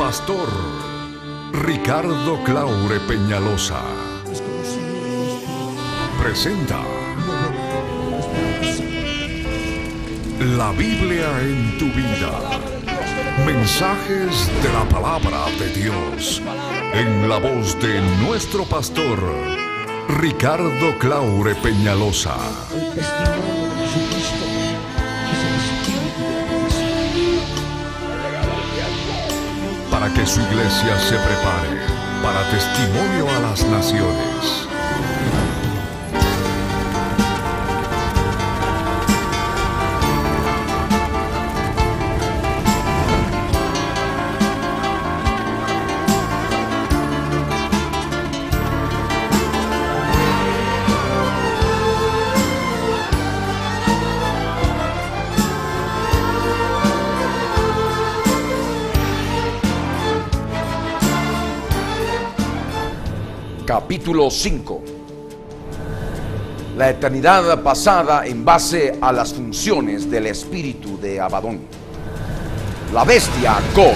pastor Ricardo Claure Peñalosa presenta La Biblia en tu vida. Mensajes de la palabra de Dios en la voz de nuestro pastor Ricardo Claure Peñalosa. El testimonio de Jesucristo es el espíritu de profecía. Para que su iglesia se prepare para testimonio a las naciones. Capítulo 5. La eternidad pasada en base a las funciones del espíritu de Abadón. La bestia Gog,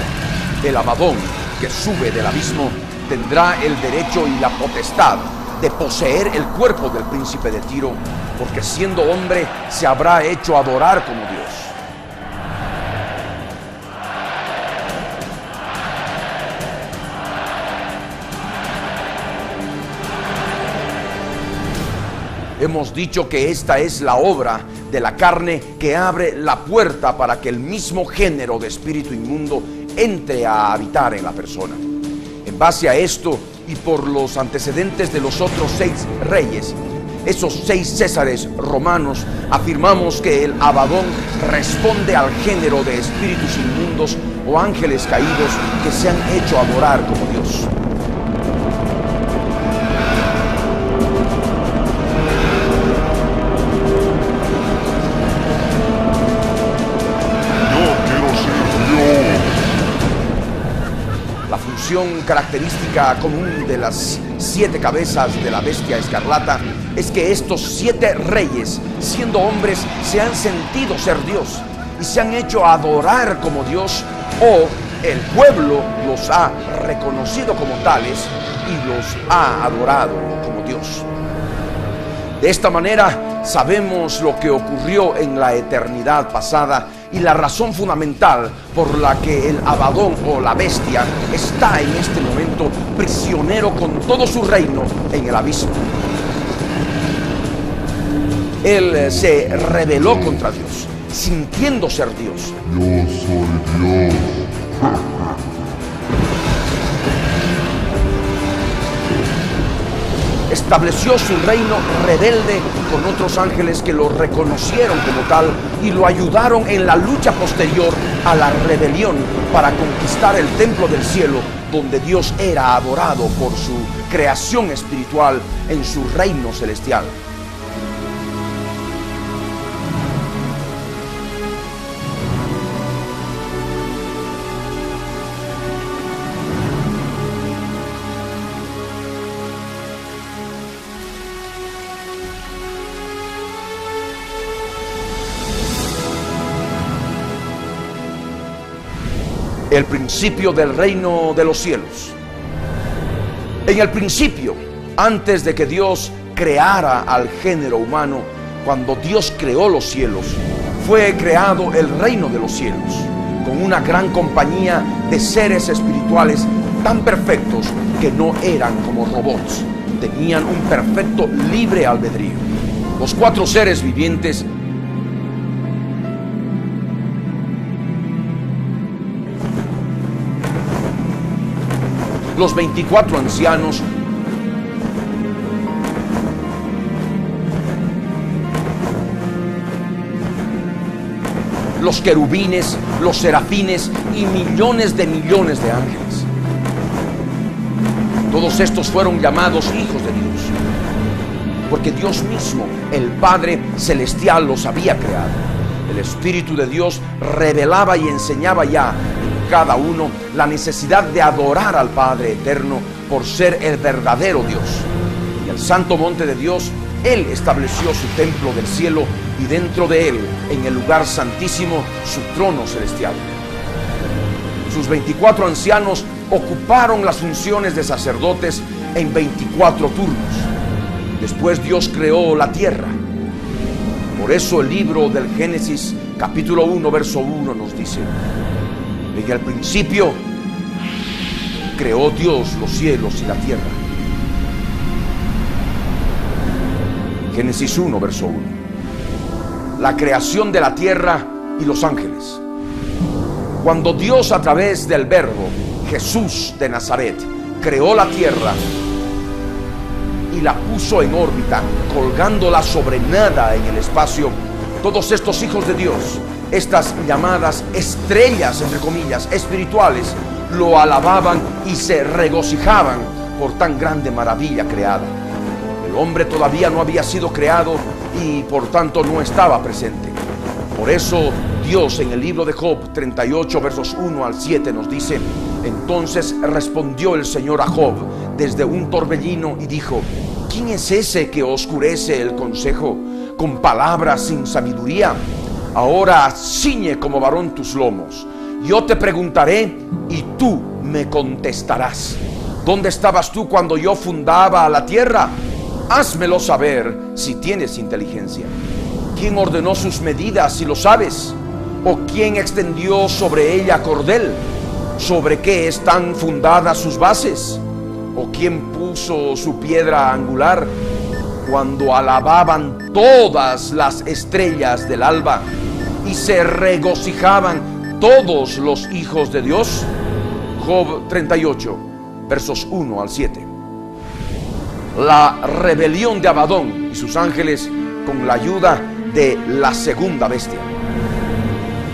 el Abadón que sube del abismo, tendrá el derecho y la potestad de poseer el cuerpo del príncipe de Tiro, porque siendo hombre se habrá hecho adorar como Dios. Hemos dicho que esta es la obra de la carne que abre la puerta para que el mismo género de espíritu inmundo entre a habitar en la persona. En base a esto y por los antecedentes de los otros 6 reyes, esos 6 césares romanos, afirmamos que el Abadón responde al género de espíritus inmundos o ángeles caídos que se han hecho adorar como Dios. Característica común de las 7 cabezas de la bestia escarlata es que estos 7 reyes, siendo hombres, se han sentido ser Dios y se han hecho adorar como Dios, o el pueblo los ha reconocido como tales y los ha adorado como Dios. De esta manera sabemos lo que ocurrió en la eternidad pasada y la razón fundamental por la que el Abadón o la bestia está en este momento prisionero con todo su reino en el abismo. Él se rebeló contra Dios, sintiendo ser Dios. Yo soy Dios. Estableció su reino rebelde con otros ángeles que lo reconocieron como tal y lo ayudaron en la lucha posterior a la rebelión para conquistar el templo del cielo, donde Dios era adorado por su creación espiritual en su reino celestial. El principio del reino de los cielos. En el principio, antes de que Dios creara al género humano, cuando Dios creó los cielos, fue creado el reino de los cielos, con una gran compañía de seres espirituales tan perfectos que no eran como robots, tenían un perfecto libre albedrío. Los 4 seres vivientes los 24 ancianos, los querubines, los serafines y millones de ángeles. Todos estos fueron llamados hijos de Dios, porque Dios mismo, el Padre Celestial, los había creado. El Espíritu de Dios revelaba y enseñaba ya cada uno la necesidad de adorar al Padre eterno por ser el verdadero Dios. Y el santo monte de Dios, Él estableció su templo del cielo y dentro de Él, en el lugar santísimo, su trono celestial. Sus 24 ancianos ocuparon las funciones de sacerdotes en 24 turnos. Después Dios creó la tierra. Por eso el libro del Génesis, capítulo 1, verso 1 nos dice: en el principio creó Dios los cielos y la tierra. Génesis 1, verso 1. La creación de la tierra y los ángeles. Cuando Dios, a través del Verbo Jesús de Nazaret, creó la tierra y la puso en órbita, colgándola sobre nada en el espacio, todos estos hijos de Dios, estas llamadas estrellas, entre comillas, espirituales, lo alababan y se regocijaban por tan grande maravilla creada. El hombre todavía no había sido creado y por tanto no estaba presente. Por eso Dios en el libro de Job 38 versos 1 al 7 nos dice: entonces respondió el Señor a Job desde un torbellino y dijo: ¿quién es ese que oscurece el consejo con palabras sin sabiduría? Ahora ciñe como varón tus lomos. Yo te preguntaré y tú me contestarás. ¿Dónde estabas tú cuando yo fundaba la tierra? Házmelo saber si tienes inteligencia. ¿Quién ordenó sus medidas, si lo sabes? ¿O quién extendió sobre ella cordel? ¿Sobre qué están fundadas sus bases? ¿O quién puso su piedra angular? Cuando alababan todas las estrellas del alba y se regocijaban todos los hijos de Dios. Job 38 versos 1 al 7. La rebelión de Abadón y sus ángeles con la ayuda de la segunda bestia.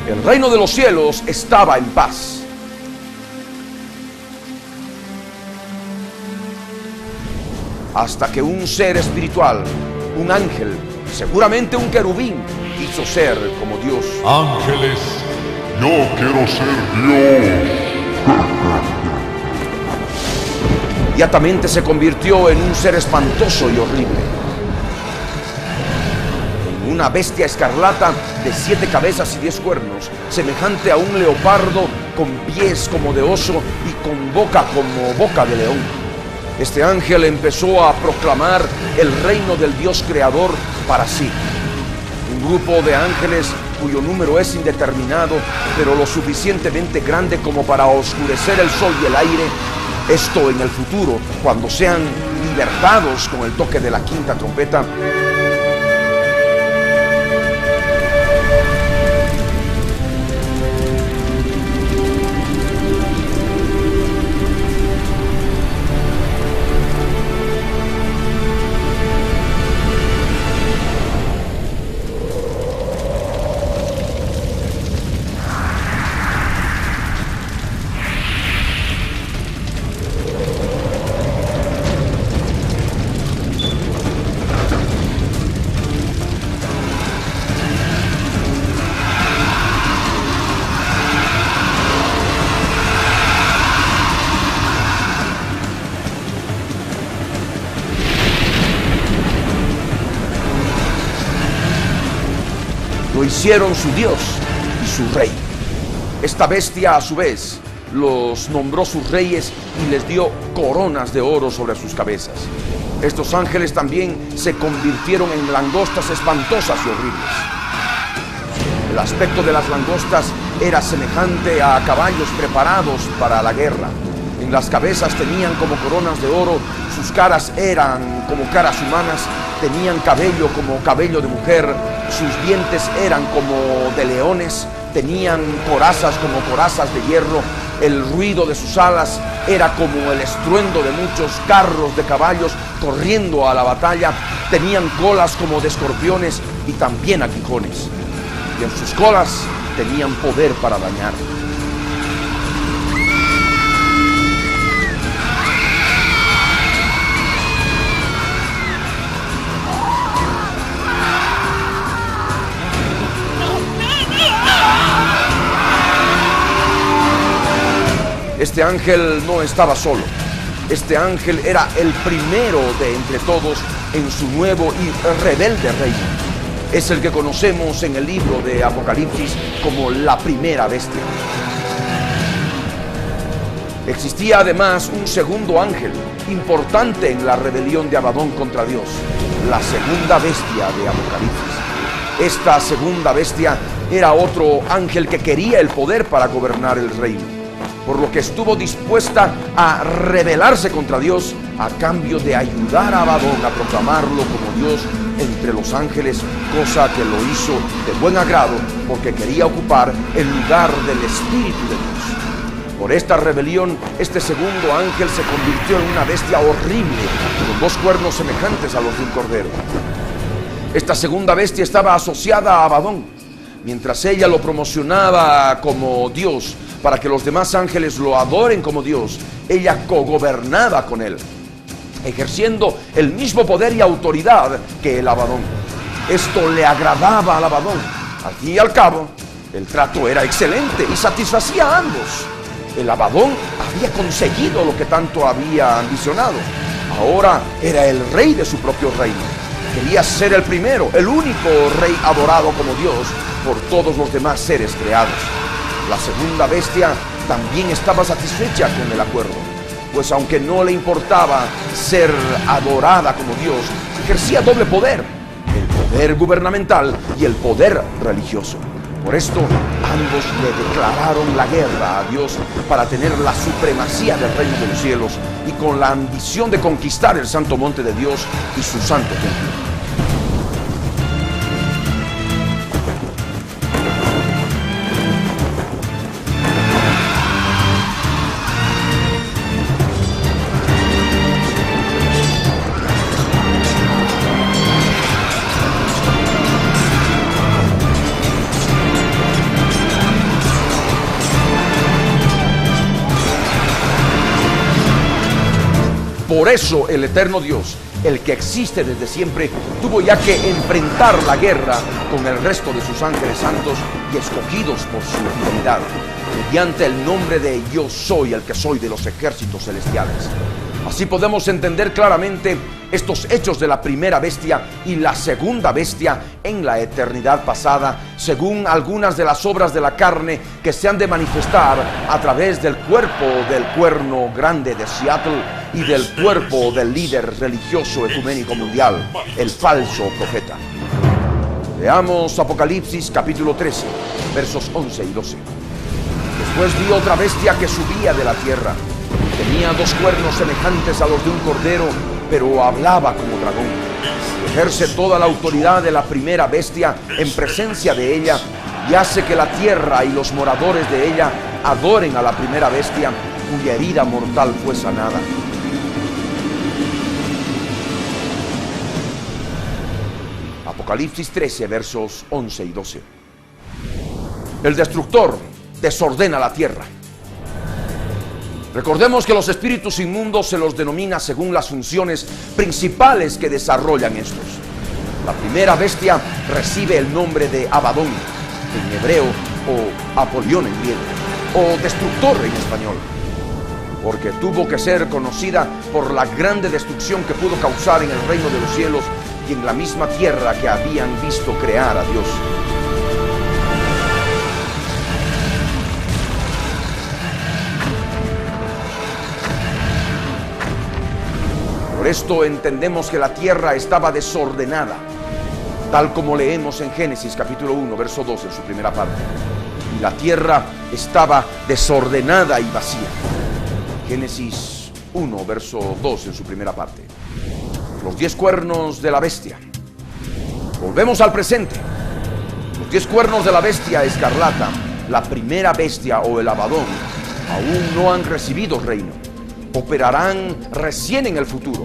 El reino de los cielos estaba en paz. Hasta que un ser espiritual, un ángel, seguramente un querubín, quiso ser como Dios. Ángeles, yo quiero ser Dios. Inmediatamente se convirtió en un ser espantoso y horrible, en una bestia escarlata de 7 cabezas y 10 cuernos, semejante a un leopardo, con pies como de oso y con boca como boca de león. Este ángel empezó a proclamar el reino del Dios creador para sí. Un grupo de ángeles cuyo número es indeterminado, pero lo suficientemente grande como para oscurecer el sol y el aire. Esto en el futuro, cuando sean libertados con el toque de la quinta trompeta. Lo hicieron su Dios y su rey. Esta bestia a su vez los nombró sus reyes y les dio coronas de oro sobre sus cabezas. Estos ángeles también se convirtieron en langostas espantosas y horribles. El aspecto de las langostas era semejante a caballos preparados para la guerra. En las cabezas tenían como coronas de oro, sus caras eran como caras humanas, tenían cabello como cabello de mujer, sus dientes eran como de leones, tenían corazas como corazas de hierro, el ruido de sus alas era como el estruendo de muchos carros de caballos corriendo a la batalla, tenían colas como de escorpiones y también aguijones, y en sus colas tenían poder para dañar. Este ángel no estaba solo. Este ángel era el primero de entre todos en su nuevo y rebelde reino. Es el que conocemos en el libro de Apocalipsis como la primera bestia. Existía además un segundo ángel, importante en la rebelión de Abadón contra Dios, la segunda bestia de Apocalipsis. Esta segunda bestia era otro ángel que quería el poder para gobernar el reino, por lo que estuvo dispuesta a rebelarse contra Dios a cambio de ayudar a Abadón a proclamarlo como Dios entre los ángeles, cosa que lo hizo de buen agrado porque quería ocupar el lugar del Espíritu de Dios. Por esta rebelión, este segundo ángel se convirtió en una bestia horrible, con 2 cuernos semejantes a los de un cordero. Esta segunda bestia estaba asociada a Abadón, mientras ella lo promocionaba como Dios para que los demás ángeles lo adoren como Dios. Ella cogobernaba con él, ejerciendo el mismo poder y autoridad que el Abadón. Esto le agradaba al Abadón. Al fin y al cabo, el trato era excelente y satisfacía a ambos. El Abadón había conseguido lo que tanto había ambicionado. Ahora era el rey de su propio reino. Quería ser el primero, el único rey adorado como Dios por todos los demás seres creados. La segunda bestia también estaba satisfecha con el acuerdo, pues aunque no le importaba ser adorada como Dios, ejercía doble poder, el poder gubernamental y el poder religioso. Por esto, ambos le declararon la guerra a Dios para tener la supremacía del reino de los cielos y con la ambición de conquistar el santo monte de Dios y su santo templo. Por eso el eterno Dios, el que existe desde siempre, tuvo ya que enfrentar la guerra con el resto de sus ángeles santos y escogidos por su fidelidad, mediante el nombre de Yo soy el que soy de los ejércitos celestiales. Así podemos entender claramente estos hechos de la primera bestia y la segunda bestia en la eternidad pasada, según algunas de las obras de la carne que se han de manifestar a través del cuerpo del cuerno grande de Seattle y del cuerpo del líder religioso ecuménico mundial, el falso profeta. Leamos Apocalipsis capítulo 13, versos 11 y 12. Después vi otra bestia que subía de la tierra. Tenía 2 cuernos semejantes a los de un cordero, pero hablaba como dragón. Ejerce toda la autoridad de la primera bestia en presencia de ella y hace que la tierra y los moradores de ella adoren a la primera bestia, cuya herida mortal fue sanada. Apocalipsis 13, versos 11 y 12. El destructor desordena la tierra. Recordemos que los espíritus inmundos se los denomina según las funciones principales que desarrollan estos. La primera bestia recibe el nombre de Abadón en hebreo o Apolión en griego, o destructor en español, porque tuvo que ser conocida por la grande destrucción que pudo causar en el reino de los cielos y en la misma tierra que habían visto crear a Dios. Por esto entendemos que la tierra estaba desordenada, tal como leemos en Génesis capítulo 1, verso 12 en su primera parte. Y la tierra estaba desordenada y vacía. Génesis 1, verso 2 en su primera parte. Los 10 cuernos de la bestia. Volvemos al presente. Los 10 cuernos de la bestia escarlata, la primera bestia o el Abadón, aún no han recibido reino. Operarán recién en el futuro,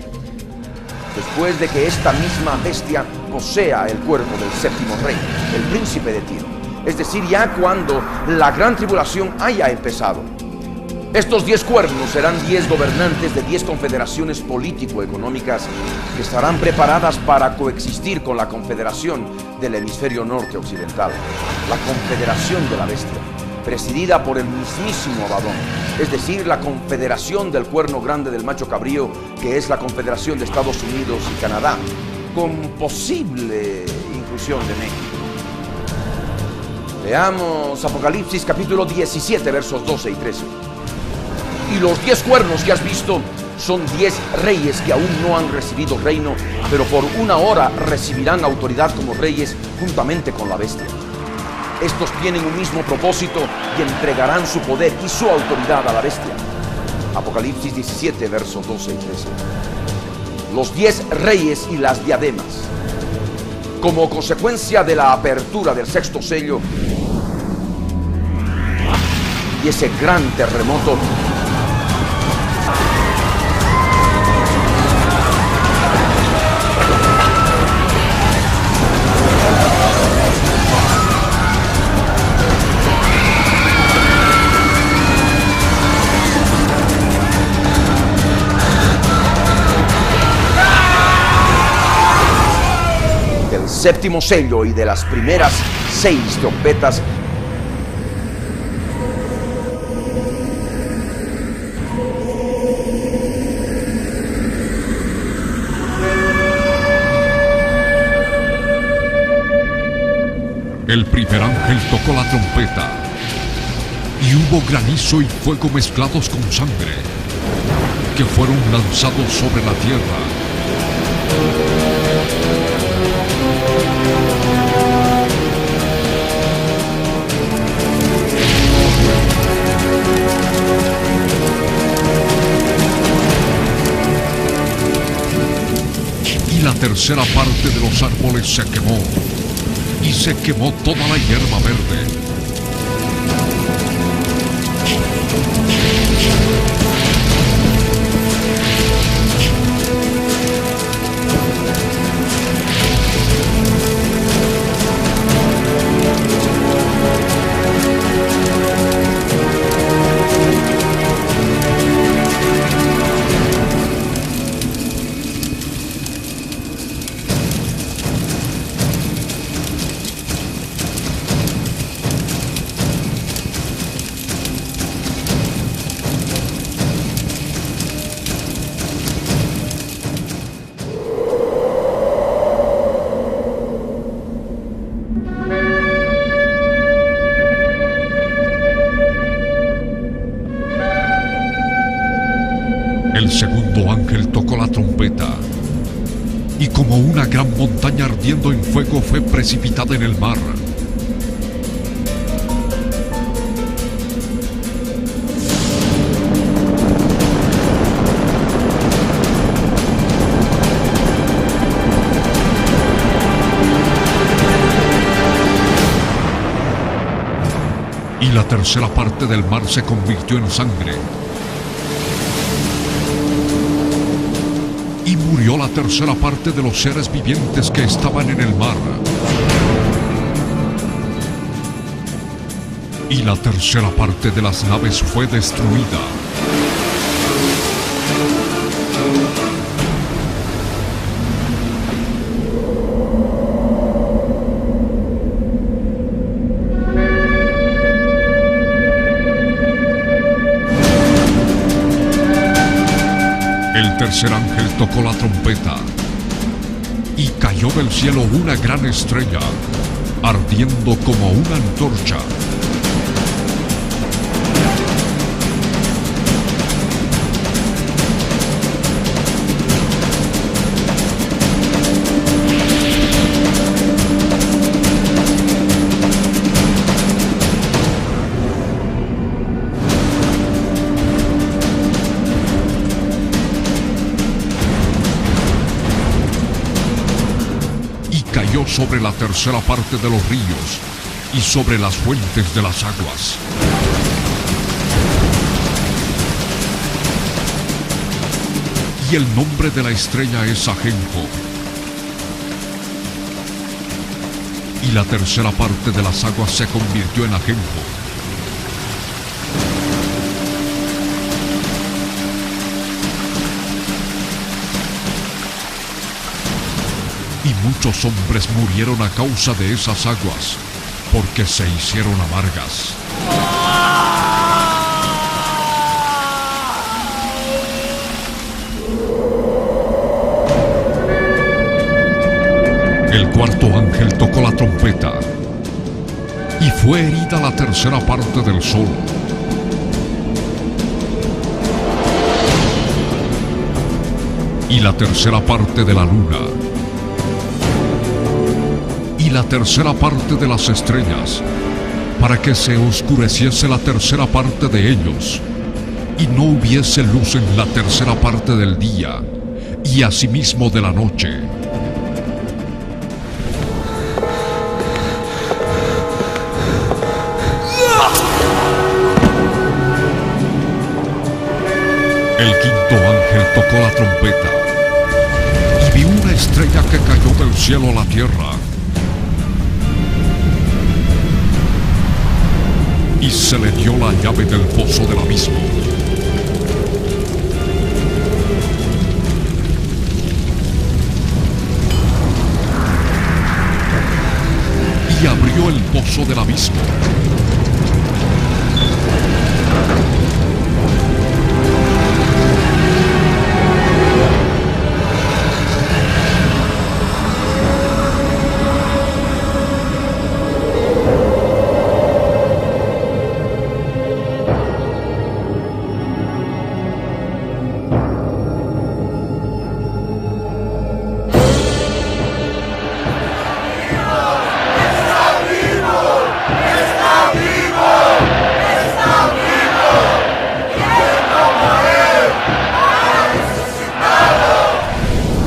después de que esta misma bestia posea el cuerpo del séptimo rey, el príncipe de Tiro, es decir, ya cuando la gran tribulación haya empezado. Estos 10 cuernos serán 10 gobernantes de 10 confederaciones político-económicas que estarán preparadas para coexistir con la confederación del hemisferio norte occidental, la confederación de la bestia, presidida por el mismísimo Abadón, es decir, la confederación del cuerno grande del macho cabrío, que es la confederación de Estados Unidos y Canadá, con posible inclusión de México. Leamos Apocalipsis capítulo 17, versos 12 y 13. Y los 10 cuernos que has visto son 10 reyes que aún no han recibido reino, pero por una hora recibirán autoridad como reyes juntamente con la bestia. Estos tienen un mismo propósito y entregarán su poder y su autoridad a la bestia. Apocalipsis 17, versos 12 y 13. Los 10 reyes y las diademas. Como consecuencia de la apertura del sexto sello y ese gran terremoto, del séptimo sello y de las primeras 6 trompetas, el primer ángel tocó la trompeta, y hubo granizo y fuego mezclados con sangre, que fueron lanzados sobre la tierra. Y la tercera parte de los árboles se quemó, y se quemó toda la hierba verde. El segundo ángel tocó la trompeta, y como una gran montaña ardiendo en fuego fue precipitada en el mar. Y la tercera parte del mar se convirtió en sangre. Y murió la tercera parte de los seres vivientes que estaban en el mar. Y la tercera parte de las naves fue destruida. El tercer ángel tocó la trompeta, y cayó del cielo una gran estrella, ardiendo como una antorcha. Cayó sobre la tercera parte de los ríos y sobre las fuentes de las aguas. Y el nombre de la estrella es Ajenjo. Y la tercera parte de las aguas se convirtió en ajenjo. Y muchos hombres murieron a causa de esas aguas, porque se hicieron amargas. El cuarto ángel tocó la trompeta, y fue herida la tercera parte del sol. y la tercera parte de la luna, y la tercera parte de las estrellas, para que se oscureciese la tercera parte de ellos, y no hubiese luz en la tercera parte del día, y asimismo de la noche. El quinto ángel tocó la trompeta, y vi una estrella que cayó del cielo a la tierra, y se le dio la llave del pozo del abismo. Y abrió el pozo del abismo.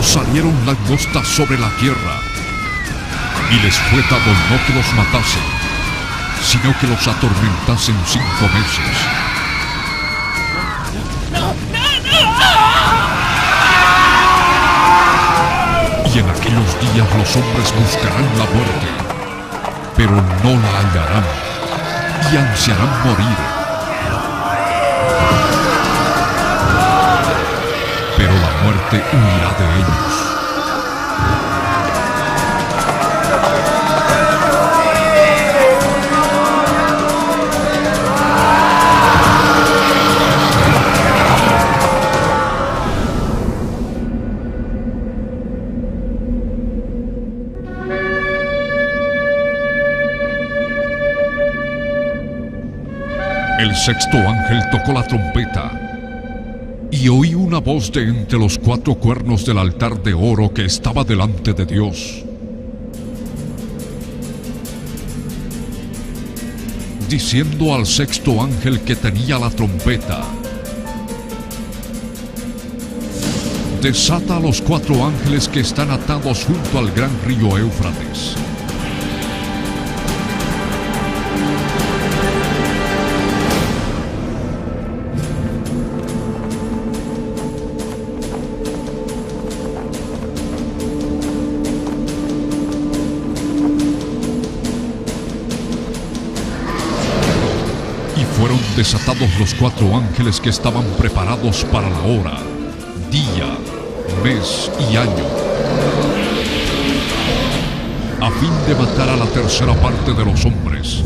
Salieron langostas sobre la tierra, y les fue dado no que los matasen, sino que los atormentasen 5 meses. Y en aquellos días los hombres buscarán la muerte, pero no la hallarán, y ansiarán morir. Pero la muerte huirá de ellos. El sexto ángel tocó la trompeta, y oí una voz de entre los 4 cuernos del altar de oro que estaba delante de Dios, diciendo al sexto ángel que tenía la trompeta: desata a los 4 ángeles que están atados junto al gran río Éufrates. Fueron desatados los 4 ángeles que estaban preparados para la hora, día, mes y año, a fin de matar a la tercera parte de los hombres.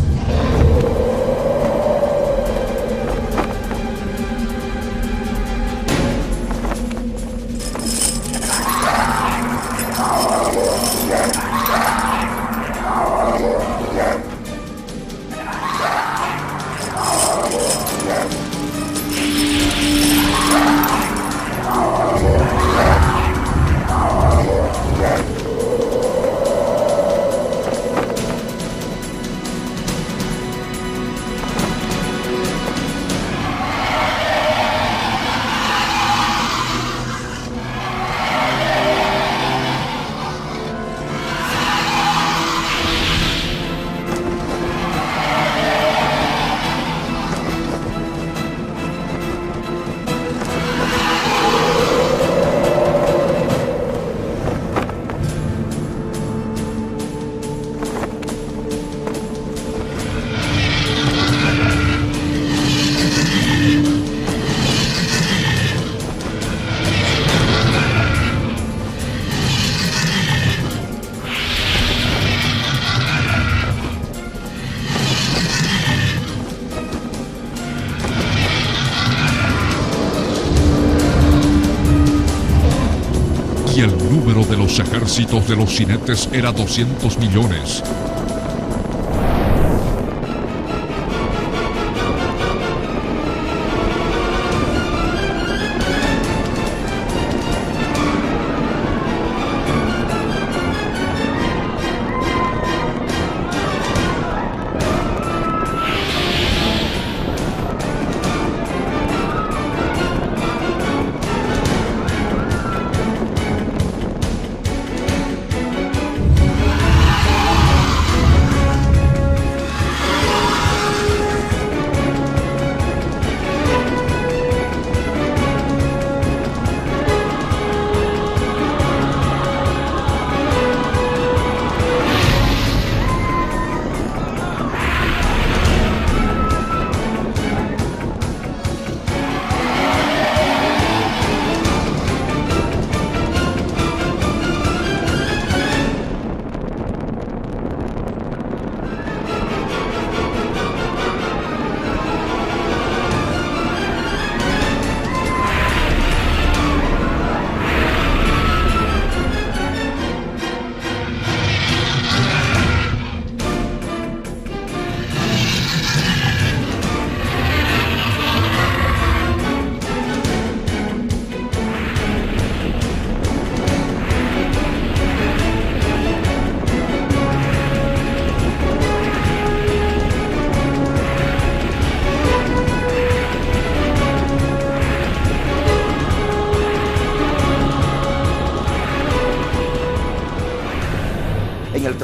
Y el número de los ejércitos de los jinetes era 200 millones.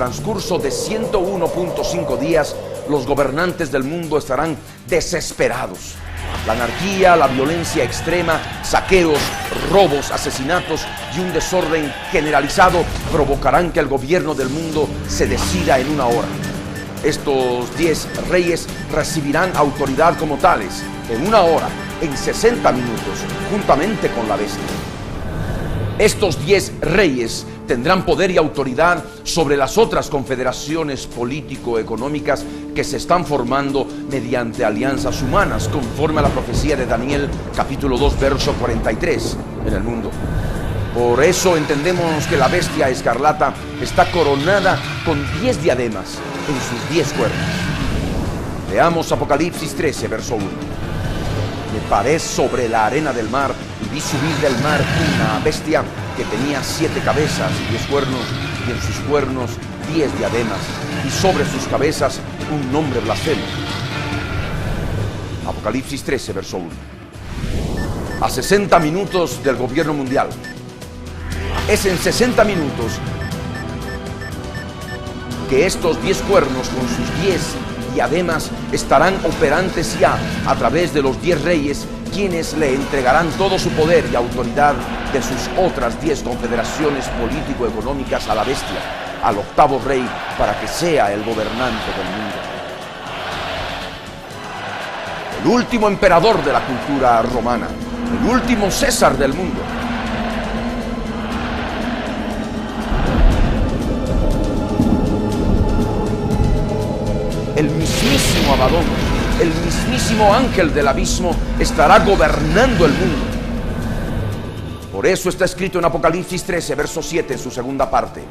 transcurso de 101.5 días, los gobernantes del mundo estarán desesperados. La anarquía, la violencia extrema, saqueos, robos, asesinatos y un desorden generalizado provocarán que el gobierno del mundo se decida en una hora. Estos 10 reyes recibirán autoridad como tales en una hora, en 60 minutos, juntamente con la bestia. Estos 10 reyes tendrán poder y autoridad sobre las otras confederaciones político-económicas que se están formando mediante alianzas humanas, conforme a la profecía de Daniel, capítulo 2, verso 43, en el mundo. Por eso entendemos que la bestia escarlata está coronada con 10 diademas en sus 10 cuernos. Leamos Apocalipsis 13, verso 1. Me paré sobre la arena del mar y vi subir del mar una bestia que tenía 7 cabezas y 10 cuernos, y en sus cuernos 10 diademas, y sobre sus cabezas un nombre blasfemo. Apocalipsis 13, verso 1. A 60 minutos del gobierno mundial. Es en 60 minutos que estos 10 cuernos con sus 10 diademas estarán operantes ya a través de los 10 reyes, quienes le entregarán todo su poder y autoridad de sus otras 10 confederaciones político-económicas a la bestia, al octavo rey, para que sea el gobernante del mundo. El último emperador de la cultura romana, el último César del mundo. El mismísimo Abadón, el mismísimo ángel del abismo, estará gobernando el mundo. Por eso está escrito en Apocalipsis 13, verso 7, en su segunda parte.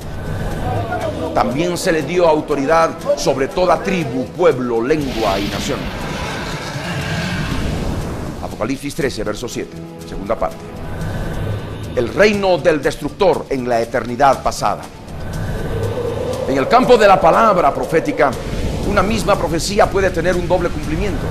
También se le dio autoridad sobre toda tribu, pueblo, lengua y nación. Apocalipsis 13, verso 7, segunda parte. El reino del destructor en la eternidad pasada. En el campo de la palabra profética, una misma profecía puede tener un doble cumplimiento.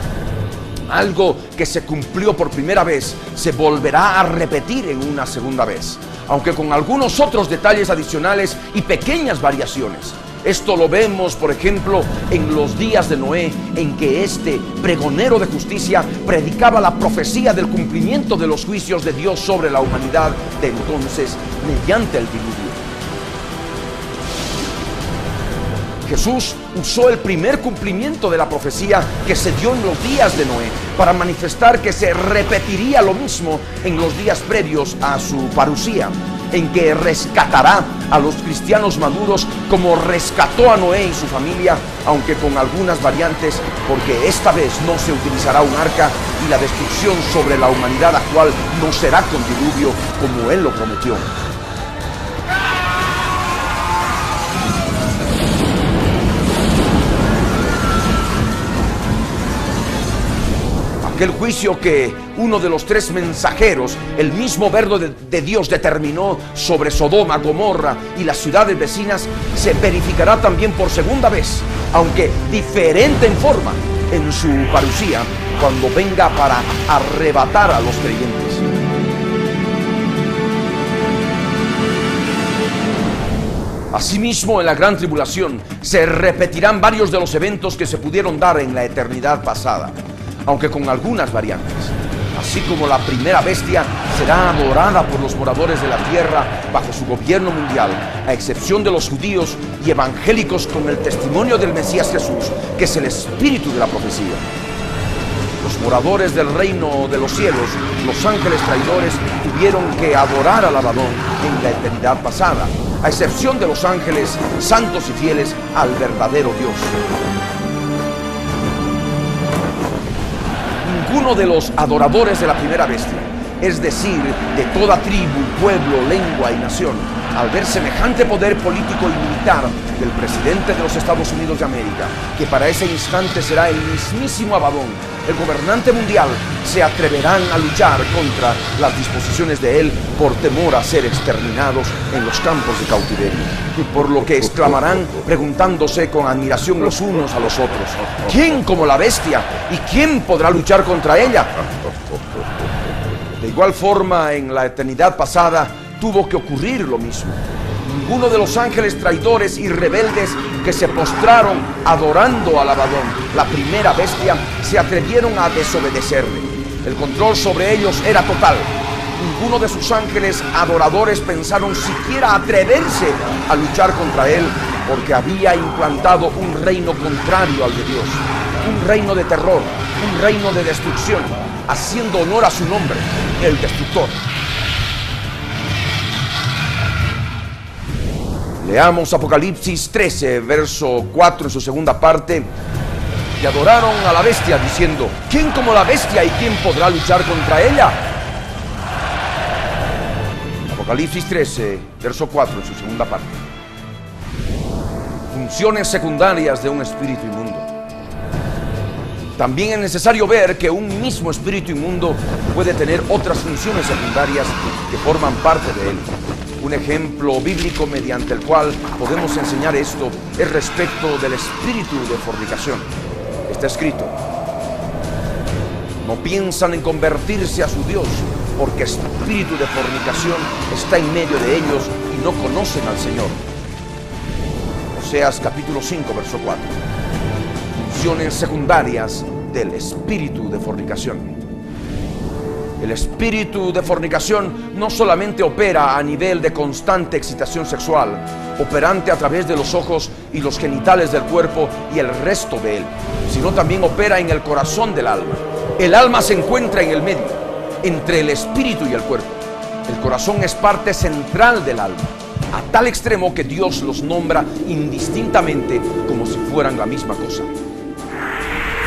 Algo que se cumplió por primera vez se volverá a repetir en una segunda vez, aunque con algunos otros detalles adicionales y pequeñas variaciones. Esto lo vemos, por ejemplo, en los días de Noé, en que este pregonero de justicia predicaba la profecía del cumplimiento de los juicios de Dios sobre la humanidad de entonces mediante el diluvio. Jesús usó el primer cumplimiento de la profecía que se dio en los días de Noé para manifestar que se repetiría lo mismo en los días previos a su parusía, en que rescatará a los cristianos maduros como rescató a Noé y su familia, aunque con algunas variantes, porque esta vez no se utilizará un arca y la destrucción sobre la humanidad actual no será con diluvio como Él lo prometió. Aquel juicio que uno de los 3 mensajeros, el mismo verbo de Dios, determinó sobre Sodoma, Gomorra y las ciudades vecinas, se verificará también por segunda vez, aunque diferente en forma, en su parusía, cuando venga para arrebatar a los creyentes. Asimismo, en la gran tribulación se repetirán varios de los eventos que se pudieron dar en la eternidad pasada, aunque con algunas variantes. Así como la primera bestia será adorada por los moradores de la tierra bajo su gobierno mundial, a excepción de los judíos y evangélicos con el testimonio del Mesías Jesús, que es el espíritu de la profecía. Los moradores del reino de los cielos, los ángeles traidores, tuvieron que adorar al Abadón en la eternidad pasada, a excepción de los ángeles santos y fieles al verdadero Dios. Ninguno de los adoradores de la primera bestia, es decir, de toda tribu, pueblo, lengua y nación, al ver semejante poder político y militar del presidente de los Estados Unidos de América, que para ese instante será el mismísimo Abadón, el gobernante mundial, se atreverán a luchar contra las disposiciones de él por temor a ser exterminados en los campos de cautiverio. Por lo que exclamarán preguntándose con admiración los unos a los otros: ¿quién como la bestia? ¿Y quién podrá luchar contra ella? De igual forma, en la eternidad pasada tuvo que ocurrir lo mismo. Ninguno de los ángeles traidores y rebeldes que se postraron adorando al Abadón, la primera bestia, se atrevieron a desobedecerle. El control sobre ellos era total. Ninguno de sus ángeles adoradores pensaron siquiera atreverse a luchar contra él, porque había implantado un reino contrario al de Dios, un reino de terror, un reino de destrucción, haciendo honor a su nombre, el Destructor. Leamos Apocalipsis 13, verso 4 en su segunda parte. Y adoraron a la bestia diciendo: ¿quién como la bestia y quién podrá luchar contra ella? Apocalipsis 13, verso 4 en su segunda parte. Funciones secundarias de un espíritu inmundo. También es necesario ver que un mismo espíritu inmundo puede tener otras funciones secundarias que forman parte de él. Un ejemplo bíblico mediante el cual podemos enseñar esto es respecto del espíritu de fornicación. Está escrito: no piensan en convertirse a su Dios, porque espíritu de fornicación está en medio de ellos y no conocen al Señor. Oseas capítulo 5, verso 4. Funciones secundarias del espíritu de fornicación. El espíritu de fornicación no solamente opera a nivel de constante excitación sexual, operante a través de los ojos y los genitales del cuerpo y el resto de él, sino también opera en el corazón del alma. El alma se encuentra en el medio, entre el espíritu y el cuerpo. El corazón es parte central del alma, a tal extremo que Dios los nombra indistintamente como si fueran la misma cosa.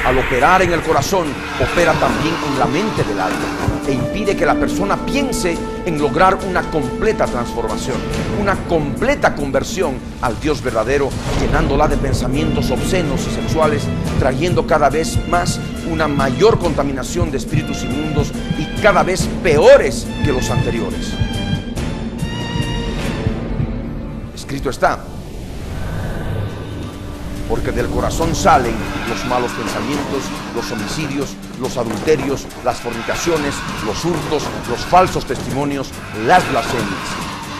Al operar en el corazón, opera también en la mente del alma e impide que la persona piense en lograr una completa transformación, una completa conversión al Dios verdadero, llenándola de pensamientos obscenos y sexuales, trayendo cada vez más una mayor contaminación de espíritus inmundos y cada vez peores que los anteriores. Escrito está: porque del corazón salen los malos pensamientos, los homicidios, los adulterios, las fornicaciones, los hurtos, los falsos testimonios, las blasfemias.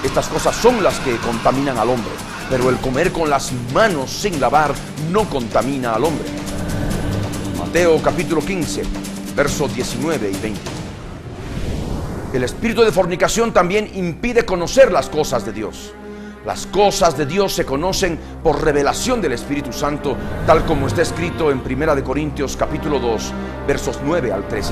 Estas cosas son las que contaminan al hombre, pero el comer con las manos sin lavar no contamina al hombre. Mateo capítulo 15, versos 19 y 20. El espíritu de fornicación también impide conocer las cosas de Dios. Las cosas de Dios se conocen por revelación del Espíritu Santo, tal como está escrito en 1 Corintios capítulo 2, versos 9 al 13.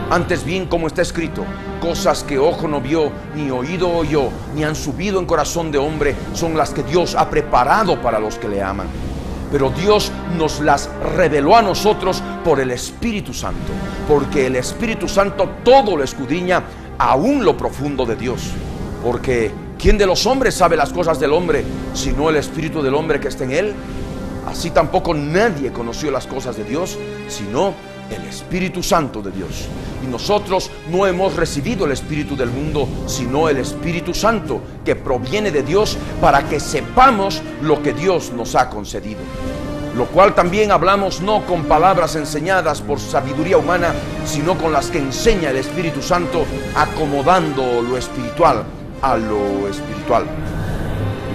Antes bien, como está escrito: cosas que ojo no vio, ni oído oyó, ni han subido en corazón de hombre, son las que Dios ha preparado para los que le aman. Pero Dios nos las reveló a nosotros por el Espíritu Santo, porque el Espíritu Santo todo lo escudriña, aún lo profundo de Dios. Porque ¿quién de los hombres sabe las cosas del hombre, sino el espíritu del hombre que está en él? Así tampoco nadie conoció las cosas de Dios, sino el Espíritu Santo de Dios. Y nosotros no hemos recibido el espíritu del mundo, sino el Espíritu Santo, que proviene de Dios, para que sepamos lo que Dios nos ha concedido. Lo cual también hablamos no con palabras enseñadas por sabiduría humana, sino con las que enseña el Espíritu Santo, acomodando lo espiritual a lo espiritual.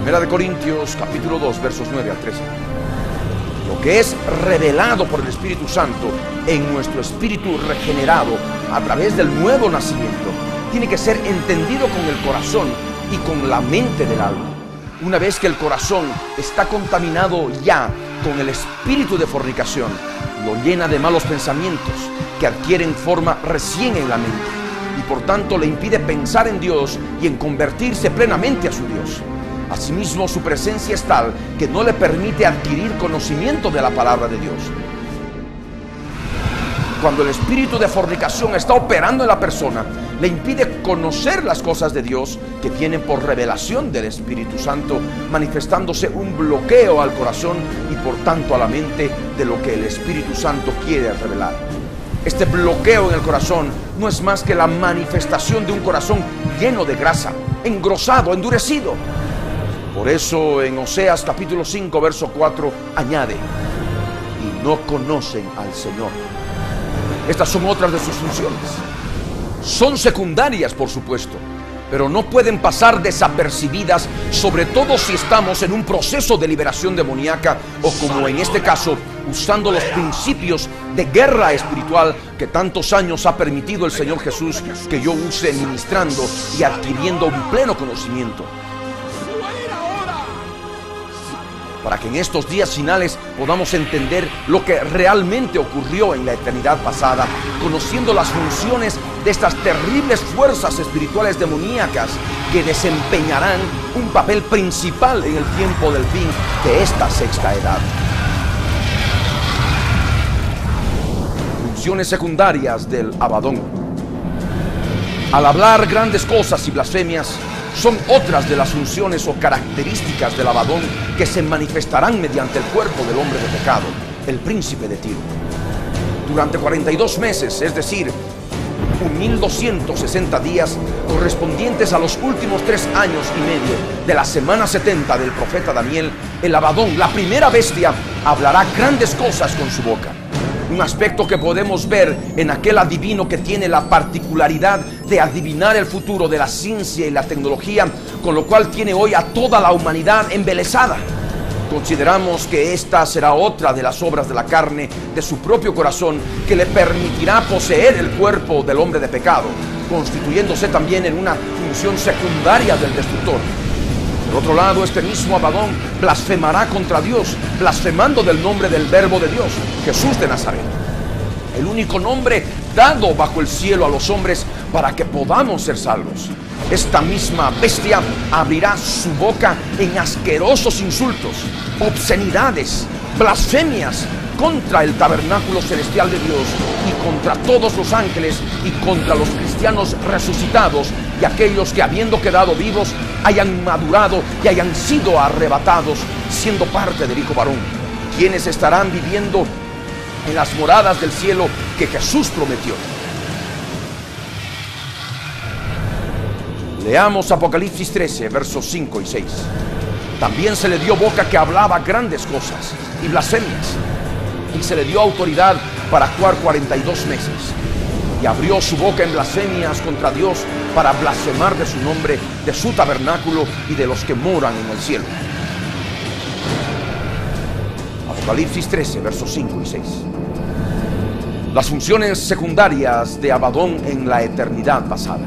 1 Corintios capítulo 2, versos 9 al 13. Lo que es revelado por el Espíritu Santo en nuestro espíritu regenerado a través del nuevo nacimiento tiene que ser entendido con el corazón y con la mente del alma. Una vez que el corazón está contaminado ya con el espíritu de fornicación, lo llena de malos pensamientos que adquieren forma recién en la mente, y por tanto le impide pensar en Dios y en convertirse plenamente a su Dios. Asimismo, su presencia es tal que no le permite adquirir conocimiento de la palabra de Dios. Cuando el espíritu de fornicación está operando en la persona, le impide conocer las cosas de Dios que vienen por revelación del Espíritu Santo, manifestándose un bloqueo al corazón y por tanto a la mente de lo que el Espíritu Santo quiere revelar. Este bloqueo en el corazón no es más que la manifestación de un corazón lleno de grasa, engrosado, endurecido. Por eso en Oseas capítulo 5, verso 4 añade: y no conocen al Señor. Estas son otras de sus funciones. Son secundarias, por supuesto, pero no pueden pasar desapercibidas, sobre todo si estamos en un proceso de liberación demoníaca o, como en este caso, usando los principios de guerra espiritual que tantos años ha permitido el Señor Jesús que yo use ministrando y adquiriendo un pleno conocimiento, para que en estos días finales podamos entender lo que realmente ocurrió en la eternidad pasada, conociendo las funciones de estas terribles fuerzas espirituales demoníacas que desempeñarán un papel principal en el tiempo del fin de esta sexta edad. Funciones secundarias del Abadón. Al hablar grandes cosas y blasfemias, son otras de las funciones o características del Abadón que se manifestarán mediante el cuerpo del hombre de pecado, el príncipe de Tiro. Durante 42 meses, es decir, 1260 días correspondientes a los últimos 3 años y medio de la semana 70 del profeta Daniel, el Abadón, la primera bestia, hablará grandes cosas con su boca. Un aspecto que podemos ver en aquel adivino que tiene la particularidad de adivinar el futuro de la ciencia y la tecnología, con lo cual tiene hoy a toda la humanidad embelesada. Consideramos que esta será otra de las obras de la carne de su propio corazón que le permitirá poseer el cuerpo del hombre de pecado, constituyéndose también en una función secundaria del destructor. Por otro lado, este mismo Abadón blasfemará contra Dios, blasfemando del nombre del Verbo de Dios, Jesús de Nazaret, el único nombre dado bajo el cielo a los hombres para que podamos ser salvos. Esta misma bestia abrirá su boca en asquerosos insultos, obscenidades, blasfemias contra el tabernáculo celestial de Dios y contra todos los ángeles y contra los cristianos resucitados y aquellos que, habiendo quedado vivos, hayan madurado y hayan sido arrebatados siendo parte del Hijo varón, quienes estarán viviendo en las moradas del cielo que Jesús prometió. Leamos Apocalipsis 13, versos 5 y 6. También se le dio boca que hablaba grandes cosas y blasfemias, y se le dio autoridad para actuar 42 meses. Y abrió su boca en blasfemias contra Dios para blasfemar de su nombre, de su tabernáculo y de los que moran en el cielo. Apocalipsis 13, versos 5 y 6. Las funciones secundarias de Abadón en la eternidad pasada.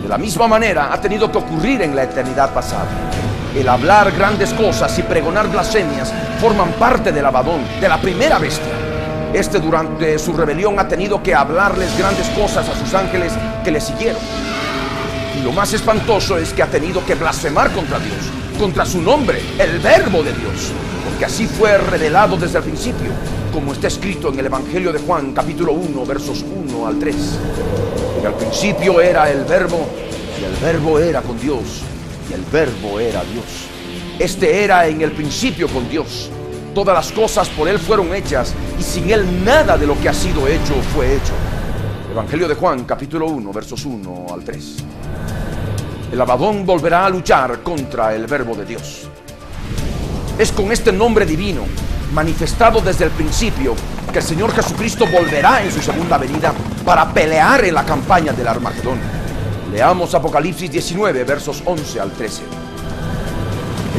De la misma manera ha tenido que ocurrir en la eternidad pasada. El hablar grandes cosas y pregonar blasfemias forman parte del Abadón, de la primera bestia. Este, durante su rebelión, ha tenido que hablarles grandes cosas a sus ángeles que le siguieron. Y lo más espantoso es que ha tenido que blasfemar contra Dios, contra su nombre, el Verbo de Dios, porque así fue revelado desde el principio, como está escrito en el Evangelio de Juan, capítulo 1, versos 1 al 3. En el principio era el Verbo, y el Verbo era con Dios, y el Verbo era Dios. Este era en el principio con Dios. Todas las cosas por Él fueron hechas, y sin Él nada de lo que ha sido hecho fue hecho. Evangelio de Juan, capítulo 1, versos 1 al 3. El Abadón volverá a luchar contra el Verbo de Dios. Es con este nombre divino, manifestado desde el principio, que el Señor Jesucristo volverá en su segunda venida para pelear en la campaña del Armagedón. Leamos Apocalipsis 19, versos 11 al 13.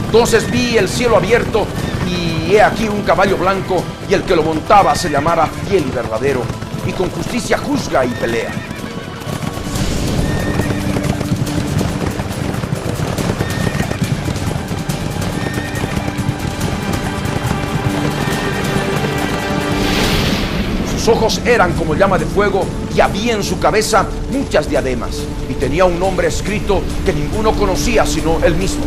Entonces vi el cielo abierto, y he aquí un caballo blanco, y el que lo montaba se llamaba Fiel y Verdadero, y con justicia juzga y pelea. Sus ojos eran como llama de fuego, y había en su cabeza muchas diademas, y tenía un nombre escrito que ninguno conocía sino él mismo.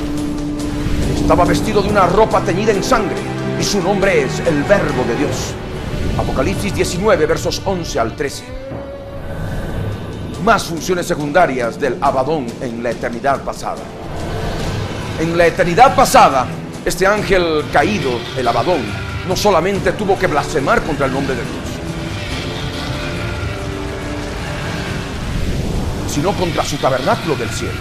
Estaba vestido de una ropa teñida en sangre, y su nombre es el Verbo de Dios. Apocalipsis 19, versos 11 al 13. Más funciones secundarias del Abadón en la eternidad pasada. En la eternidad pasada, este ángel caído, el Abadón, no solamente tuvo que blasfemar contra el nombre de Dios, sino contra su tabernáculo del cielo,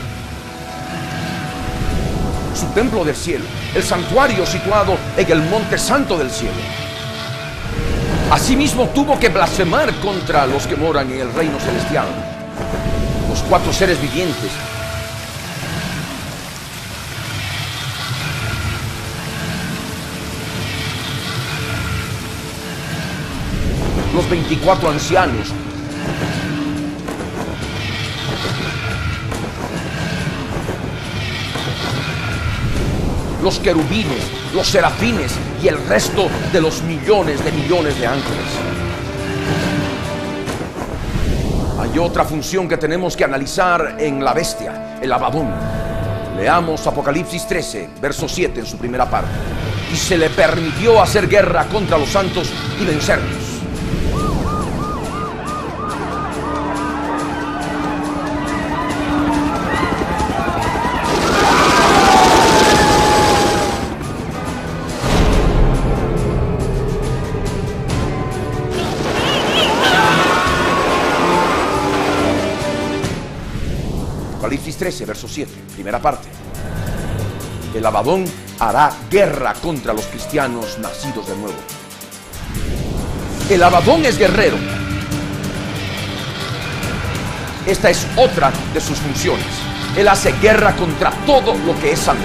su templo del cielo, el santuario situado en el monte santo del cielo. Asimismo tuvo que blasfemar contra los que moran en el reino celestial, los 4 seres vivientes, los 24 ancianos, los querubines, los serafines y el resto de los millones de ángeles. Hay otra función que tenemos que analizar en la bestia, el Abadón. Leamos Apocalipsis 13, verso 7 en su primera parte. Y se le permitió hacer guerra contra los santos y vencerlos. Apocalipsis 13, verso 7, primera parte. El Abadón hará guerra contra los cristianos nacidos de nuevo. El Abadón es guerrero. Esta es otra de sus funciones. Él hace guerra contra todo lo que es santo.